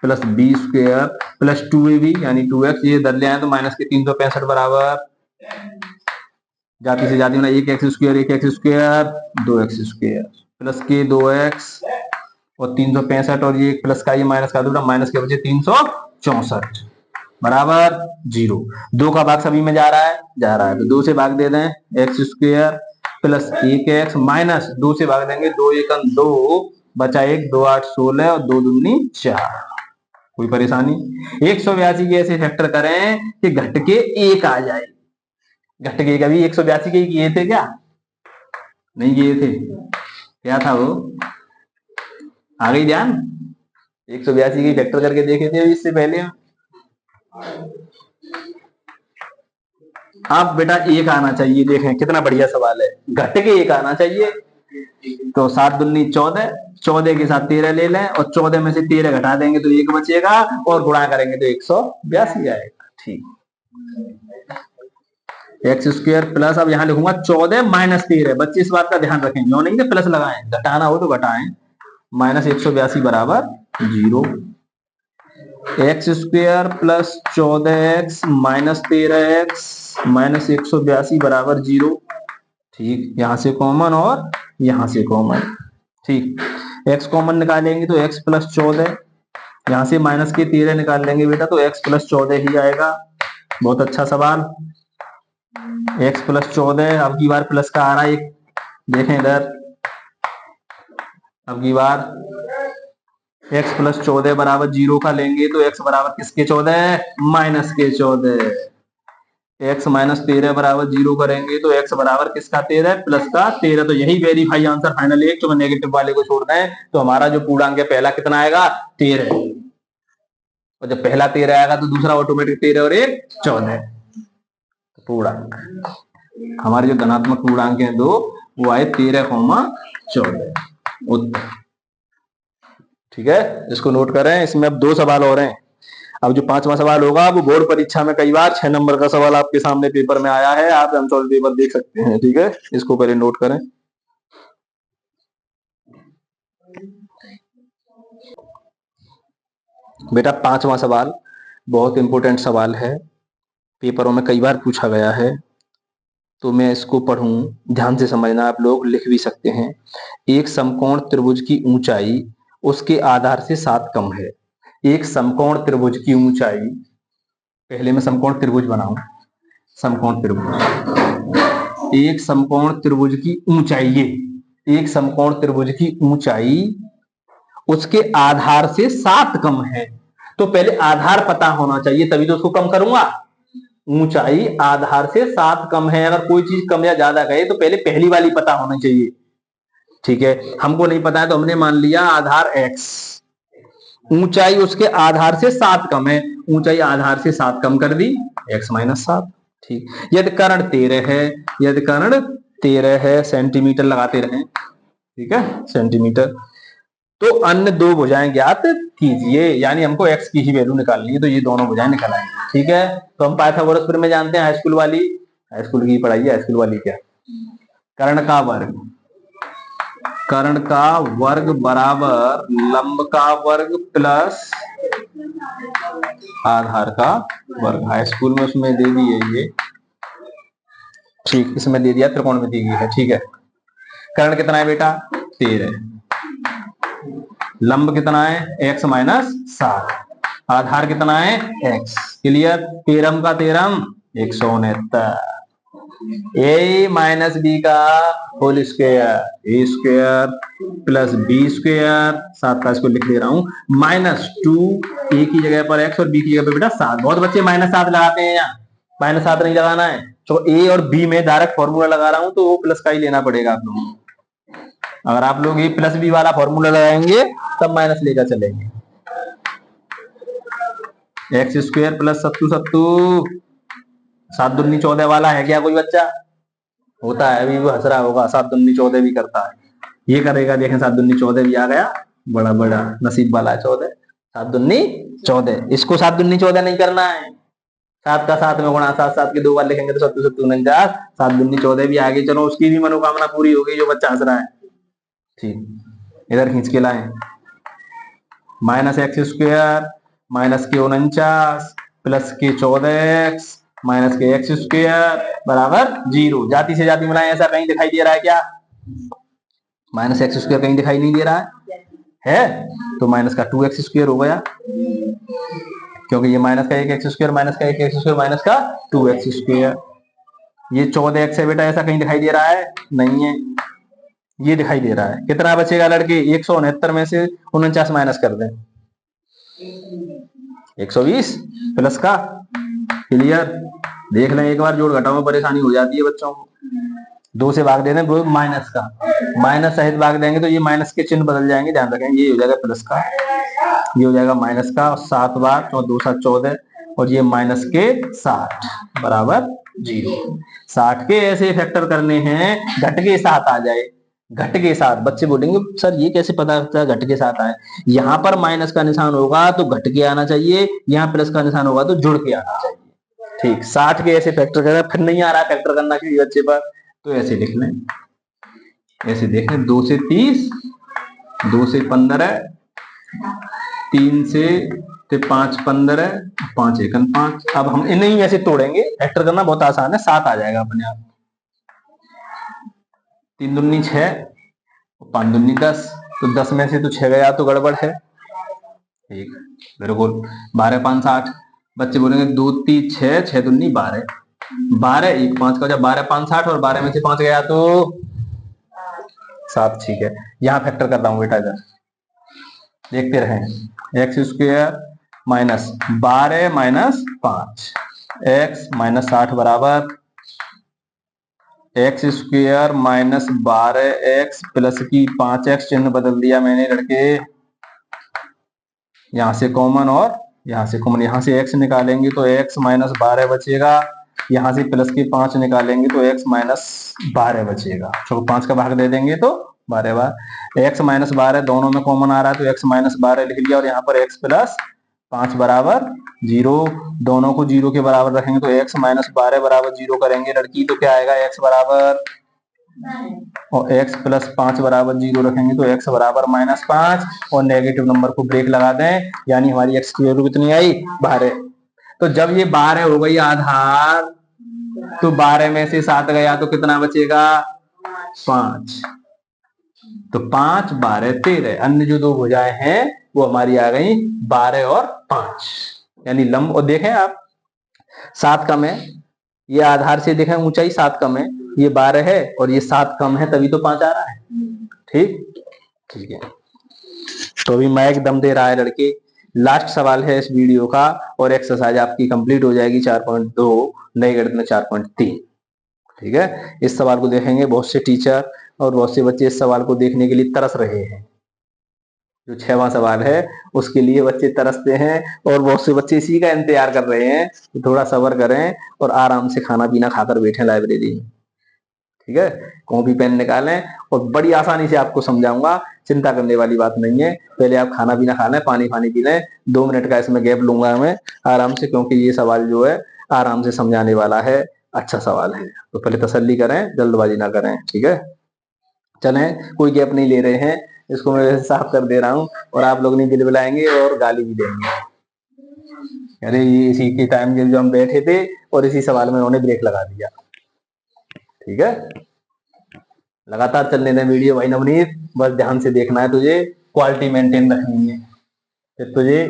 plus B square plus 2ab यानी 2x, ये दर ले आए तो माइनस के 365 बराबर, जाती से जाती होना, एक x square 2x square plus के 2x और 365, और ये प्लस का ये माइनस का दूसरा, माइनस के बचे 364 बराबर 0। 2 का भाग सभी में जा रहा है, तो 2 से भाग दे दें, x square plus 1x minus 2 से भाग देंगे, 2 एकम 2 बचा 1, 2 8 16 और 2 दूनी 4। कोई परेशानी। 182 के ऐसे फैक्टर करें कि घट के 1 आ जाए। घट के कभी 182 के किए थे क्या? नहीं किए थे। क्या था वो? आ गई ध्यान? 182 की फैक्टर करके देखे थे इससे पहले। अब बेटा 1 आना चाहिए, देखें कितना बढ़िया सवाल है, घट के 1 आना चाहिए। तो 7 दूनी 14, 14 के साथ 13 ले लें और 14 में से 13 घटा देंगे तो 1 बचेगा और गुणा करेंगे तो 182 आएगा, ठीक। एक्स स्क्वायर प्लस, अब यहां लिखूंगा 14 माइनस 13, बच्चे इस बात का ध्यान रखें, जो नहीं कि प्लस लगाएं, घटाना हो तो घटाएं, माइनस 182 बराबर 0। X square plus 14x minus 13x minus 182 बराबर 0, ठीक। यहां से कॉमन और यहां से कॉमन, ठीक। x कॉमन निकालेंगे तो x प्लस 14, यहां से माइनस के 13 निकाल लेंगे बेटा तो x प्लस 14 ही आएगा। बहुत अच्छा सवाल। x प्लस 14, अब की बार प्लस का आ रहा है, देखें इधर, अब की बार x प्लस 14 बराबर 0 का लेंगे तो x बराबर किसके 14? माइनस के 14। x माइनस 13 बराबर 0 करेंगे तो x बराबर किसका 13? प्लस का 13। तो यही वेरीफाई आंसर फाइनल एक, तो नेगेटिव वाले को छोड़ दें तो हमारा जो पूर्णांक है पहला कितना आएगा? 13। और जब पहला 13 आएगा तो दूसरा ऑटोमेटिक 13 और 1 14। पूर्णांक हमारे जो धनात्मक पूर्णांक हैं दो, वो आए 13,14 उत्तर। ठीक है, इसको नोट करें। इसमें अब 2 सवाल और हैं। अब जो 5वां सवाल होगा वो बोर्ड परीक्षा में कई बार 6 नंबर का सवाल आपके सामने पेपर में आया है, आप आंसर पेपर देख सकते हैं। ठीक है, इसको पहले नोट करें। बेटा 5वां सवाल बहुत इंपॉर्टेंट सवाल है, पेपरों में कई बार पूछा गया है, तो मैं इसको पढ़ूं, ध्यान से समझना, आप लोग लिख भी सकते हैं। एक समकोण त्रिभुज की ऊंचाई उसके आधार से 7 कम है। एक समकोण त्रिभुज की ऊंचाई, पहले मैं समकोण त्रिभुज बनाऊं, समकोण त्रिभुज, एक समकोण त्रिभुज की ऊंचाई, ये एक समकोण त्रिभुज की ऊंचाई उसके आधार से 7 कम है। तो पहले आधार पता होना चाहिए तभी तो उसको कम करूंगा। ऊंचाई आधार से 7 कम है, अगर कोई चीज कम या ज्यादा कहे तो पहले पहली वाली पता होनी चाहिए। ठीक है, हमको नहीं पता है तो हमने मान लिया आधार x, ऊंचाई उसके आधार से 7 कम है, ऊंचाई आधार से 7 कम कर दी, x माइनस 7। ठीक, यदि कर्ण 13 है, यदि कर्ण 13 है, सेंटीमीटर लगाते रहें, ठीक है, सेंटीमीटर, तो अन्य 2 भुजाएं ज्ञात कीजिए, यानी हमको x की ही वैल्यू निकालनी है, तो ये दोनों भुजाएं निकल आएंगी। ठीक है, तो हम पाइथागोरस में जानते हैं, हाई स्कूल वाली, हाई स्कूल की पढ़ाई है, हाई स्कूल वाली क्या, कर्ण का वर्ग, कर्ण का वर्ग बराबर लंब का वर्ग प्लस आधार का वर्ग। हाई स्कूल में उसमें दे दी है ये, ठीक, इसमें दे दिया, त्रिकोणमिति की है। ठीक है, कर्ण कितना है बेटा? 13, लंब कितना है? x माइनस 7, आधार कितना है? x। क्लियर, 13 का 13 169, ए माइनस बी का whole square, A square plus B square, 7 का इसको लिख दे रहा हूं, माइनस 2, ए की जगह पर x और बी की जगह पर बेटा 7। बहुत बच्चे माइनस 7 लगाते हैं, यहाँ माइनस 7 नहीं लगाना है। तो ए और बी में डायरेक्ट फॉर्मूला लगा रहा हूं तो वो प्लस का ही लेना पड़ेगा आप लोगों को। अगर आप लोग ये प्लस बी वाला फॉर्मूला लगाएंगे तब माइनस लेकर चलेंगे। एक्स स्क्वायर प्लस सत्तू सत्तू, 7 दूनी 14 वाला है क्या कोई बच्चा? होता है, अभी वो हंस रहा होगा, 7 दूनी 14 भी करता है, ये करेगा, देखें 7 दूनी 14 भी आ गया, बड़ा बड़ा नसीब वाला है 14, 7 दूनी 14। इसको 7 दूनी 14 नहीं करना है, 7 का 7 में गुणा, 7 7 के 2 बार लिखेंगे तो सत्तू सत्तू 49, 7 दूनी 14 भी आगे। चलो उसकी भी मनोकामना पूरी हो गई जो बच्चा हंस रहा है। ठीक, इधर खींच के लाए, माइनस एक्स स्क्वायर माइनस के 49 प्लस के 14x माइनस के एक्स स्क्वायर बराबर 0। जाति से जाति बनाए, ऐसा कहीं दिखाई दे रहा है क्या? माइनस एक्स स्क्वायर कहीं दिखाई नहीं दे रहा है, तो माइनस का 2x स्क्वायर हो गया, क्योंकि ये माइनस का 1x स्क्वायर माइनस का 1x स्क्वायर माइनस का 2x स्क्वायर। ये 14x है बेटा, ऐसा कहीं दिखाई दे रहा है? नहीं है, ये दिखाई दे रहा है। कितना बचेगा लड़के? 169 में से 49 माइनस कर दें, 120 प्लस का। क्लियर, देख लें एक बार, जोड़ घटाओ में परेशानी हो जाती है बच्चों को। 2 से भाग दे दें माइनस का, माइनस सहित भाग देंगे तो ये माइनस के चिन्ह बदल जाएंगे, ध्यान रखें, ये हो जाएगा प्लस का, ये हो जाएगा माइनस का, 7 बार 2 7 14, और ये माइनस के 60 बराबर 0। 60 के ऐसे फैक्टर करने हैं घट के साथ आ जाए, घट के साथ। बच्चे बोलेंगे सर ये कैसे पता चलता है घट के साथ आए? यहाँ पर माइनस का निशान होगा तो घट के आना चाहिए, यहाँ प्लस का निशान होगा तो जुड़ के आना चाहिए। ठीक, 60 के ऐसे फैक्टर करना, फिर नहीं आ रहा फैक्टर करना किसी बच्चे पर, तो ऐसे लिख लें, ऐसे देख लें, 2 से 30, 2 से 15, 3 से 5 15, 5 1 5। अब हम इन्हें ऐसे तोड़ेंगे, फैक्टर करना बहुत आसान है, 7 आ जाएगा अपने आप। 3 दूनी 6, 5 दूनी 10, तो 10 में से तो 6 गया तो गड़बड़ है। ठीक, बिल्कुल। 12 5 60, बच्चे बोलेंगे 2 3 6, 6 दूनी 12, 12 1 5 का 12 5 60, और 12 में से 5 गया तो 7। ठीक है, यहां फैक्टर कर रहा हूं बेटा, इधर देखते रहें। X square minus 12 minus 5, x minus 60 बराबर x square minus 12x plus की 5x, चिन्ह बदल दिया मैंने लड़के, यहां से कॉमन और यहां से कॉमन, यहां से x निकालेंगे तो x माइनस 12 बचेगा, यहां से प्लस के 5 निकालेंगे तो x माइनस 12 बचेगा, तो 5 का भाग दे देंगे तो 12 बार x माइनस 12, दोनों में कॉमन आ रहा है तो x माइनस 12 लिख लिया, और यहाँ पर x प्लस 5 बराबर 0, दोनों को 0 के बराबर रखेंगे तो x माइनस 12 बराबर 0 करेंगे लड़की, तो क्या आएगा x बराबर, और x प्लस 5 बराबर 0 रखेंगे तो x बराबर माइनस 5, और नेगेटिव नंबर को ब्रेक लगा दें, यानी हमारी x की वैल्यू कितनी आई, 12। तो जब ये 12 हो गई आधार, तो 12 में से 7 गया तो कितना बचेगा, 5, तो 5 12 13, अन्य जो दो भुजाएं हैं वो हमारी आ गई 12 और 5, यानी लंब। और देखें आप 7 कम है, ये आधार से देखें ऊंचाई 7 कम है, ये 12 है और ये 7 कम है, तभी तो 5 आ रहा है। ठीक, ठीक है, तो अभी मैं एकदम दे रहा है लड़के, लास्ट सवाल है इस वीडियो का, और एक्सरसाइज आपकी कंप्लीट हो जाएगी 4.2 नए गणित में 4.3। ठीक है, इस सवाल को देखेंगे, बहुत से टीचर और बहुत से बच्चे इस सवाल को देखने के लिए तरस रहे हैं। जो 6वां सवाल है उसके लिए बच्चे तरसते हैं, और बहुत से बच्चे इसी का इंतजार कर रहे हैं, तो थोड़ा सब्र करें और आराम से खाना पीना खाकर बैठे लाइब्रेरी में। ठीक है, कॉपी पेन निकालें और बड़ी आसानी से आपको समझाऊंगा, चिंता करने वाली बात नहीं है। पहले आप खाना पीना खा लें, पानी पानी पी लें, 2 मिनट का इसमें गैप लूंगा मैं आराम से, क्योंकि ये सवाल जो है आराम से समझाने वाला है, अच्छा सवाल है, तो पहले तसल्ली करें, जल्दबाजी ना करें। ठीक है, चलें, कोई गैप नहीं ले रहे हैं, इसको मैं साफ कर दे रहा हूं, और आप लोग नहीं बिल बुलाएंगे और गाली भी देंगे, अरे ये इसी के टाइम जो हम बैठे थे और इसी सवाल में उन्होंने ब्रेक लगा दिया। ठीक है, लगातार चलने दें वीडियो भाई नवनीत, बस ध्यान से देखना है तुझे, क्वालिटी मेंटेन रखनी है, फिर तुझे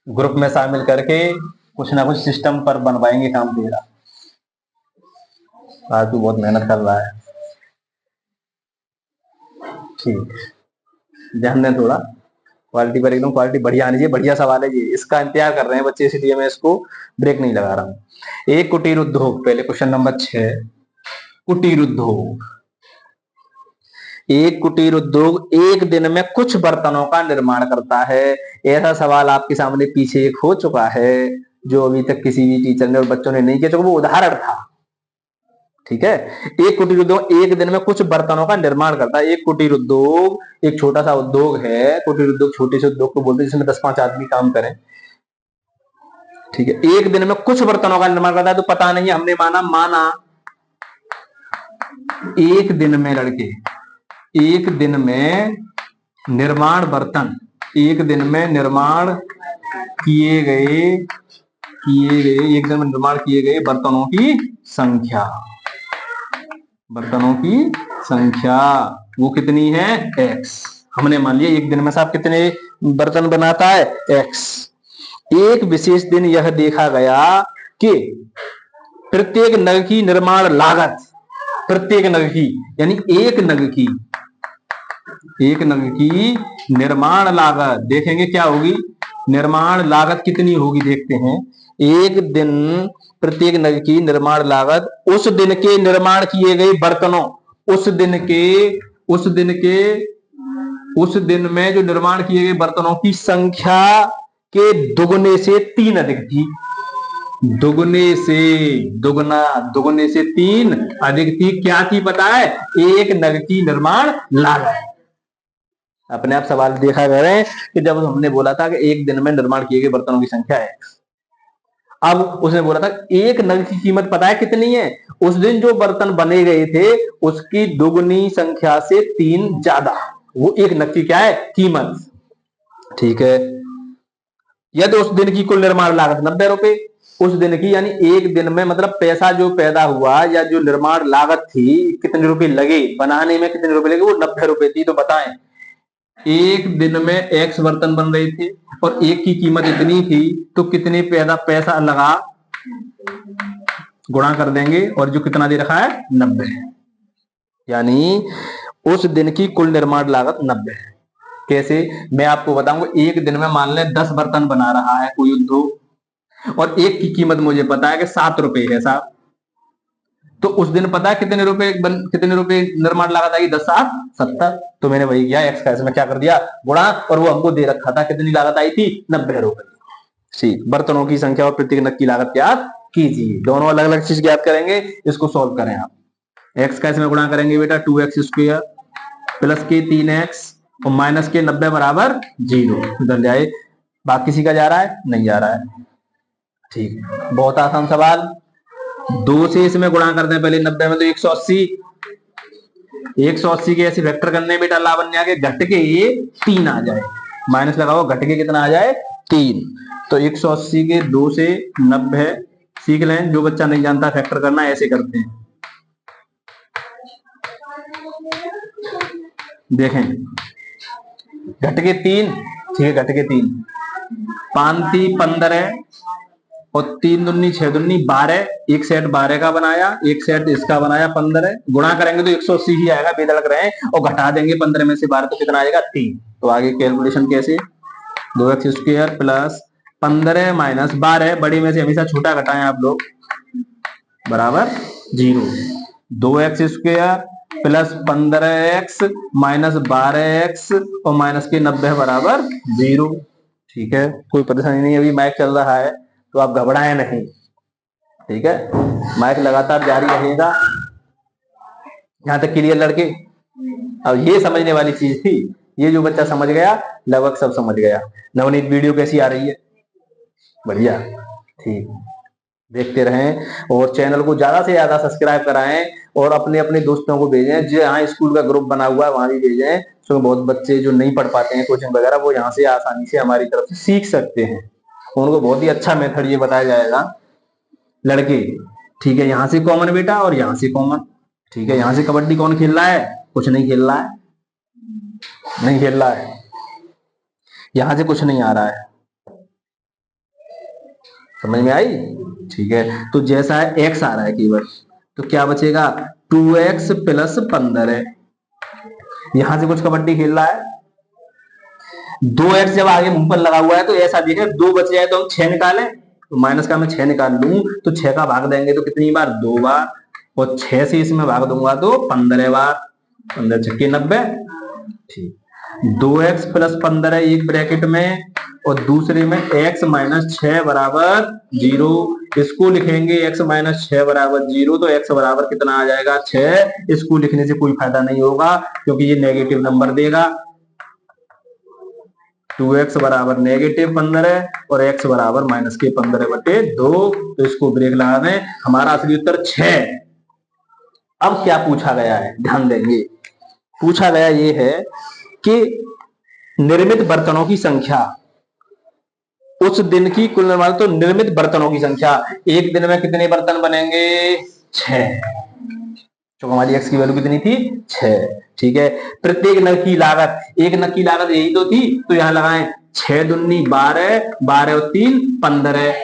ग्रुप में शामिल करके कुछ ना कुछ सिस्टम पर बनवाएंगे काम तेरा। आज तू बहुत मेहनत कर रहा है। ठीक, ध्यान दें थोड़ा क्वालिटी पर, एकदम क्वालिटी बढ़िया आनी चाहिए, बढ़िया सवाल है ये, इसका इंतजार कर रहे हैं बच्चे, इसलिए मैं इसको ब्रेक नहीं लगा रहा हूं। एक कुटीर उद्योग, पहले क्वेश्चन नंबर 6, कुटीर उद्योग। एक कुटीर उद्योग एक दिन में कुछ बर्तनों का निर्माण करता है। ऐसा सवाल आपके सामने पीछे एक हो चुका है, जो अभी तक किसी भी टीचर ने और बच्चों ने नहीं किया, जो वो उदाहरण था। ठीक है, एक कुटीर उद्योग एक दिन में कुछ बर्तनों का निर्माण करता है। एक कुटीर उद्योग एक छोटा सा उद्योग है, कुटीर उद्योग छोटे से उद्योग को बोलते हैं जिसमें 10-5 आदमी काम करें। ठीक है, एक दिन में कुछ बर्तनों का निर्माण करता है, तो पता नहीं, हमने माना एक दिन में लड़के, एक दिन में निर्माण बर्तन, एक दिन में निर्माण किए गए एक दिन में निर्माण किए गए बर्तनों की संख्या, बर्तनों की संख्या वो कितनी है, x। हमने मान लिया एक दिन में साहब कितने बर्तन बनाता है, x। एक विशेष दिन यह देखा गया कि प्रत्येक नग की निर्माण लागत, प्रत्येक नग की यानी एक नग की निर्माण लागत, देखेंगे क्या होगी, निर्माण लागत कितनी होगी देखते हैं। एक दिन प्रत्येक नग की निर्माण लागत उस दिन के निर्माण किए गए बर्तनों, उस दिन में जो निर्माण किए गए बर्तनों की संख्या के दुगने से 3 अधिक थी। दुगने से 3 अधिक थी। क्या थी पता है, एक नग की निर्माण लागत। अपने आप सवाल देखा करें कि जब हमने बोला था कि एक दिन में निर्माण किए गए बर्तनों की संख्या है, अब उसने बोला था एक नग की कीमत पता है कितनी है, उस दिन जो बर्तन बने गए थे उसकी दुगनी संख्या से 3 ज्यादा, वो एक नग की क्या है, कीमत। ठीक है, यदि उस दिन की कुल निर्माण लागत 90 रुपए, उस दिन की, यानी एक दिन में मतलब पैसा जो पैदा हुआ या जो निर्माण लागत थी, कितने रुपए लगे बनाने में, कितने रुपए लगे, वो 90 रुपए थी। तो बताएं एक दिन में एक्स बर्तन बन रहे थे और एक की कीमत इतनी थी, तो कितने पैसा लगा, गुणा कर देंगे और जो कितना दे रखा है 90, यानी उस दिन की कुल निर्माण लागत 90 है। कैसे, मैं आपको बताऊंगा। एक दिन में मान लें 10 बर्तन बना रहा है कोई उद्योग और एक की कीमत मुझे पता है कि 7 रुपए है साहब, तो उस दिन पता है कितने रुपए निर्माण लागत आएगी, 10 7 70। तो मैंने वही किया, एक्स का इसमें क्या कर दिया गुणा, और वो हमको दे रखा था कितनी लागत आई थी 90 रुपए। ठीक, बर्तनों की संख्या और प्रत्येक नग की लागत ज्ञात कीजिए। दोनों अलग अलग चीज ज्ञात करेंगे, इसको सोल्व करें आप। एक्स का इसमें गुणा करेंगे बेटा 2x स्क्वायर प्लस के 3x और माइनस के 90 बराबर 0, इधर जाए। बाकी किसी का जा रहा है, नहीं जा रहा है। ठीक, बहुत आसान सवाल। 2 से इसमें गुणा करते हैं पहले 90 में, तो 180, 180 के ऐसे वेक्टर करने बेटा लावण्य आगे घट के ये 3 आ जाए, माइनस लगाओ घट के कितना आ जाए 3। तो 180 के 2 से 90 सीख लें, जो बच्चा नहीं जानता फैक्टर करना ऐसे करते हैं। देखें घट के 3, ठीक है घट के 3, 5 3 15 और 3 दूनी 6 दूनी 12, एक सेट 12 का बनाया, एक सेट इसका बनाया 15। गुणा करेंगे तो 180 ही आएगा, बेधड़क रहे हैं, और घटा देंगे 15 में से 12 तो कितना आएगा 3। तो आगे कैलकुलेशन कैसे, 2x स्क्वायर प्लस 15 माइनस 12, बड़ी में से हमेशा छोटा घटाएं आप लोग, बराबर 0। 2x square plus 15x minus 12x और माइनस के 90 बराबर 0। ठीक है, कोई परेशानी नहीं, अभी माइक चल रहा है तो आप घबराएं नहीं, ठीक है, माइक लगातार जारी रहेगा। यहां तक क्लियर लड़के? अब ये समझने वाली चीज थी, ये जो बच्चा समझ गया लगभग सब समझ गया। नवनीत वीडियो कैसी आ रही है? बढ़िया, ठीक, देखते रहें और चैनल को ज्यादा से ज्यादा सब्सक्राइब कराएं और अपने अपने दोस्तों को भेजें। जो यहाँ स्कूल का ग्रुप बना हुआ है वहां भी भेजें, तो बहुत बच्चे जो नहीं पढ़ पाते हैं कोचिंग वगैरह, वो यहाँ से आसानी से हमारी तरफ से सीख सकते हैं। उनको बहुत ही अच्छा मेथड ये बताया जाएगा लड़के। ठीक है, यहाँ से कॉमन बेटा और यहाँ से कॉमन। ठीक है, यहाँ से कबड्डी कौन खेल रहा है? कुछ नहीं खेल रहा है, नहीं खेल रहा है, यहां से कुछ नहीं आ रहा है, समझ में आई? ठीक है, तो जैसा है एक्स आ रहा है केवल, तो क्या बचेगा 2x प्लस 15। यहां से कुछ कबड्डी खेल रहा है, 2x जब आगे मुंह पर लगा हुआ है तो ऐसा देखें 2 बच जाए तो हम 6 निकालें, तो माइनस का मैं 6 निकाल लूं तो 6 का भाग देंगे तो कितनी बार 2 बार, और 6 से इसमें भाग दूंगा तो 15 बार, 15 छक्के 90। ठीक, 2x प्लस 15 एक ब्रैकेट में और दूसरे में x माइनस 6 बराबर 0। इसको लिखेंगे x माइनस 6 बराबर 0, तो x बराबर कितना आ जाएगा 6। इसको लिखने से कोई फायदा नहीं होगा क्योंकि ये नेगेटिव नंबर देगा। 2x बराबर नेगेटिव 15 और x बराबर माइनस के 15/2, तो इसको ब्रेक लगा दें, हमारा असली उत्तर 6। अब क्या पूछा गया है, ध्यान देंगे। पूछा गया ये है कि निर्मित बर्तनों की संख्या, उस दिन की कुल निर्माण, तो निर्मित बर्तनों की संख्या, एक दिन में कितने बर्तन बनेंगे 6, तो हमारी एक्स की वैल्यू कितनी थी 6। ठीक है, प्रत्येक नग की लागत, एक नग की लागत यही तो थी, तो यहां लगाएं 6 दूनी 12, 12 और 3 15।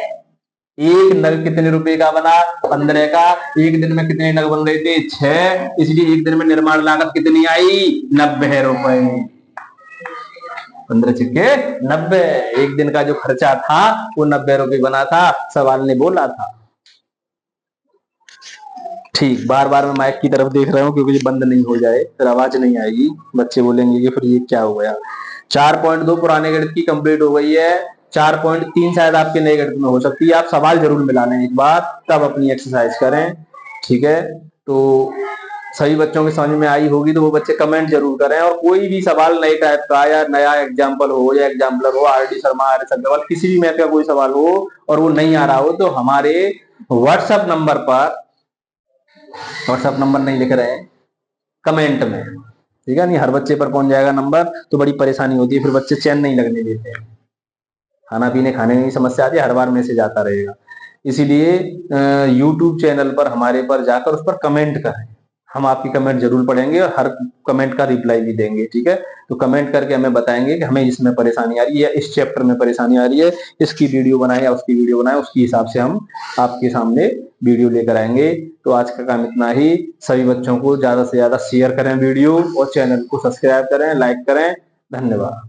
एक नग कितने रुपए का बना 15 का, एक दिन में कितने नग बन रहे थे 6, इसलिए एक दिन में निर्माण लागत कितनी आई 90 रुपए। 15 छक्के 90, एक दिन का जो खर्चा था वो 90 रुपए बना था, सवाल ने बोला था। ठीक, बार बार मैं माइक की तरफ देख रहा हूँ क्योंकि ये बंद नहीं हो जाए, फिर आवाज नहीं आएगी, बच्चे बोलेंगे कि फिर ये क्या हो गया। 4.2 पुराने गणित की कंप्लीट हो गई है, 4.3 शायद आपके नए गणित में हो सकती है। आप सवाल जरूर मिला लें एक बार, तब अपनी एक्सरसाइज करें। ठीक है, तो सभी बच्चों की समझ में आई होगी, तो वो बच्चे कमेंट जरूर करें। और कोई भी सवाल नए टाइप का या नया एग्जाम्पल हो या एग्जाम्पलर हो, R D Sharma, R S Agarwal, किसी भी मैथ का कोई सवाल हो और वो नहीं आ रहा हो, तो हमारे व्हाट्सएप नंबर पर, व्हाट्सएप नंबर नहीं लिख रहे हैं कमेंट में, ठीक है, नहीं हर बच्चे पर पहुंच जाएगा नंबर, तो बड़ी परेशानी होती है, फिर बच्चे चैन नहीं लगने देते हैं, खाना पीने खाने में समस्या आती है, हर बार मैसेज आता रहेगा। इसीलिए YouTube चैनल पर हमारे पर जाकर उस पर कमेंट करें, हम आपकी कमेंट जरूर पढ़ेंगे और हर कमेंट का रिप्लाई भी देंगे। ठीक है, तो कमेंट करके हमें बताएंगे कि हमें इसमें परेशानी आ रही है, इस चैप्टर में परेशानी आ रही है, इसकी वीडियो बनाए या उसकी वीडियो बनाए, उसके हिसाब से हम आपके सामने वीडियो लेकर आएंगे। तो आज का काम इतना ही। सभी बच्चों को ज्यादा से ज्यादा शेयर करें वीडियो और चैनल को सब्सक्राइब करें, लाइक करें। धन्यवाद।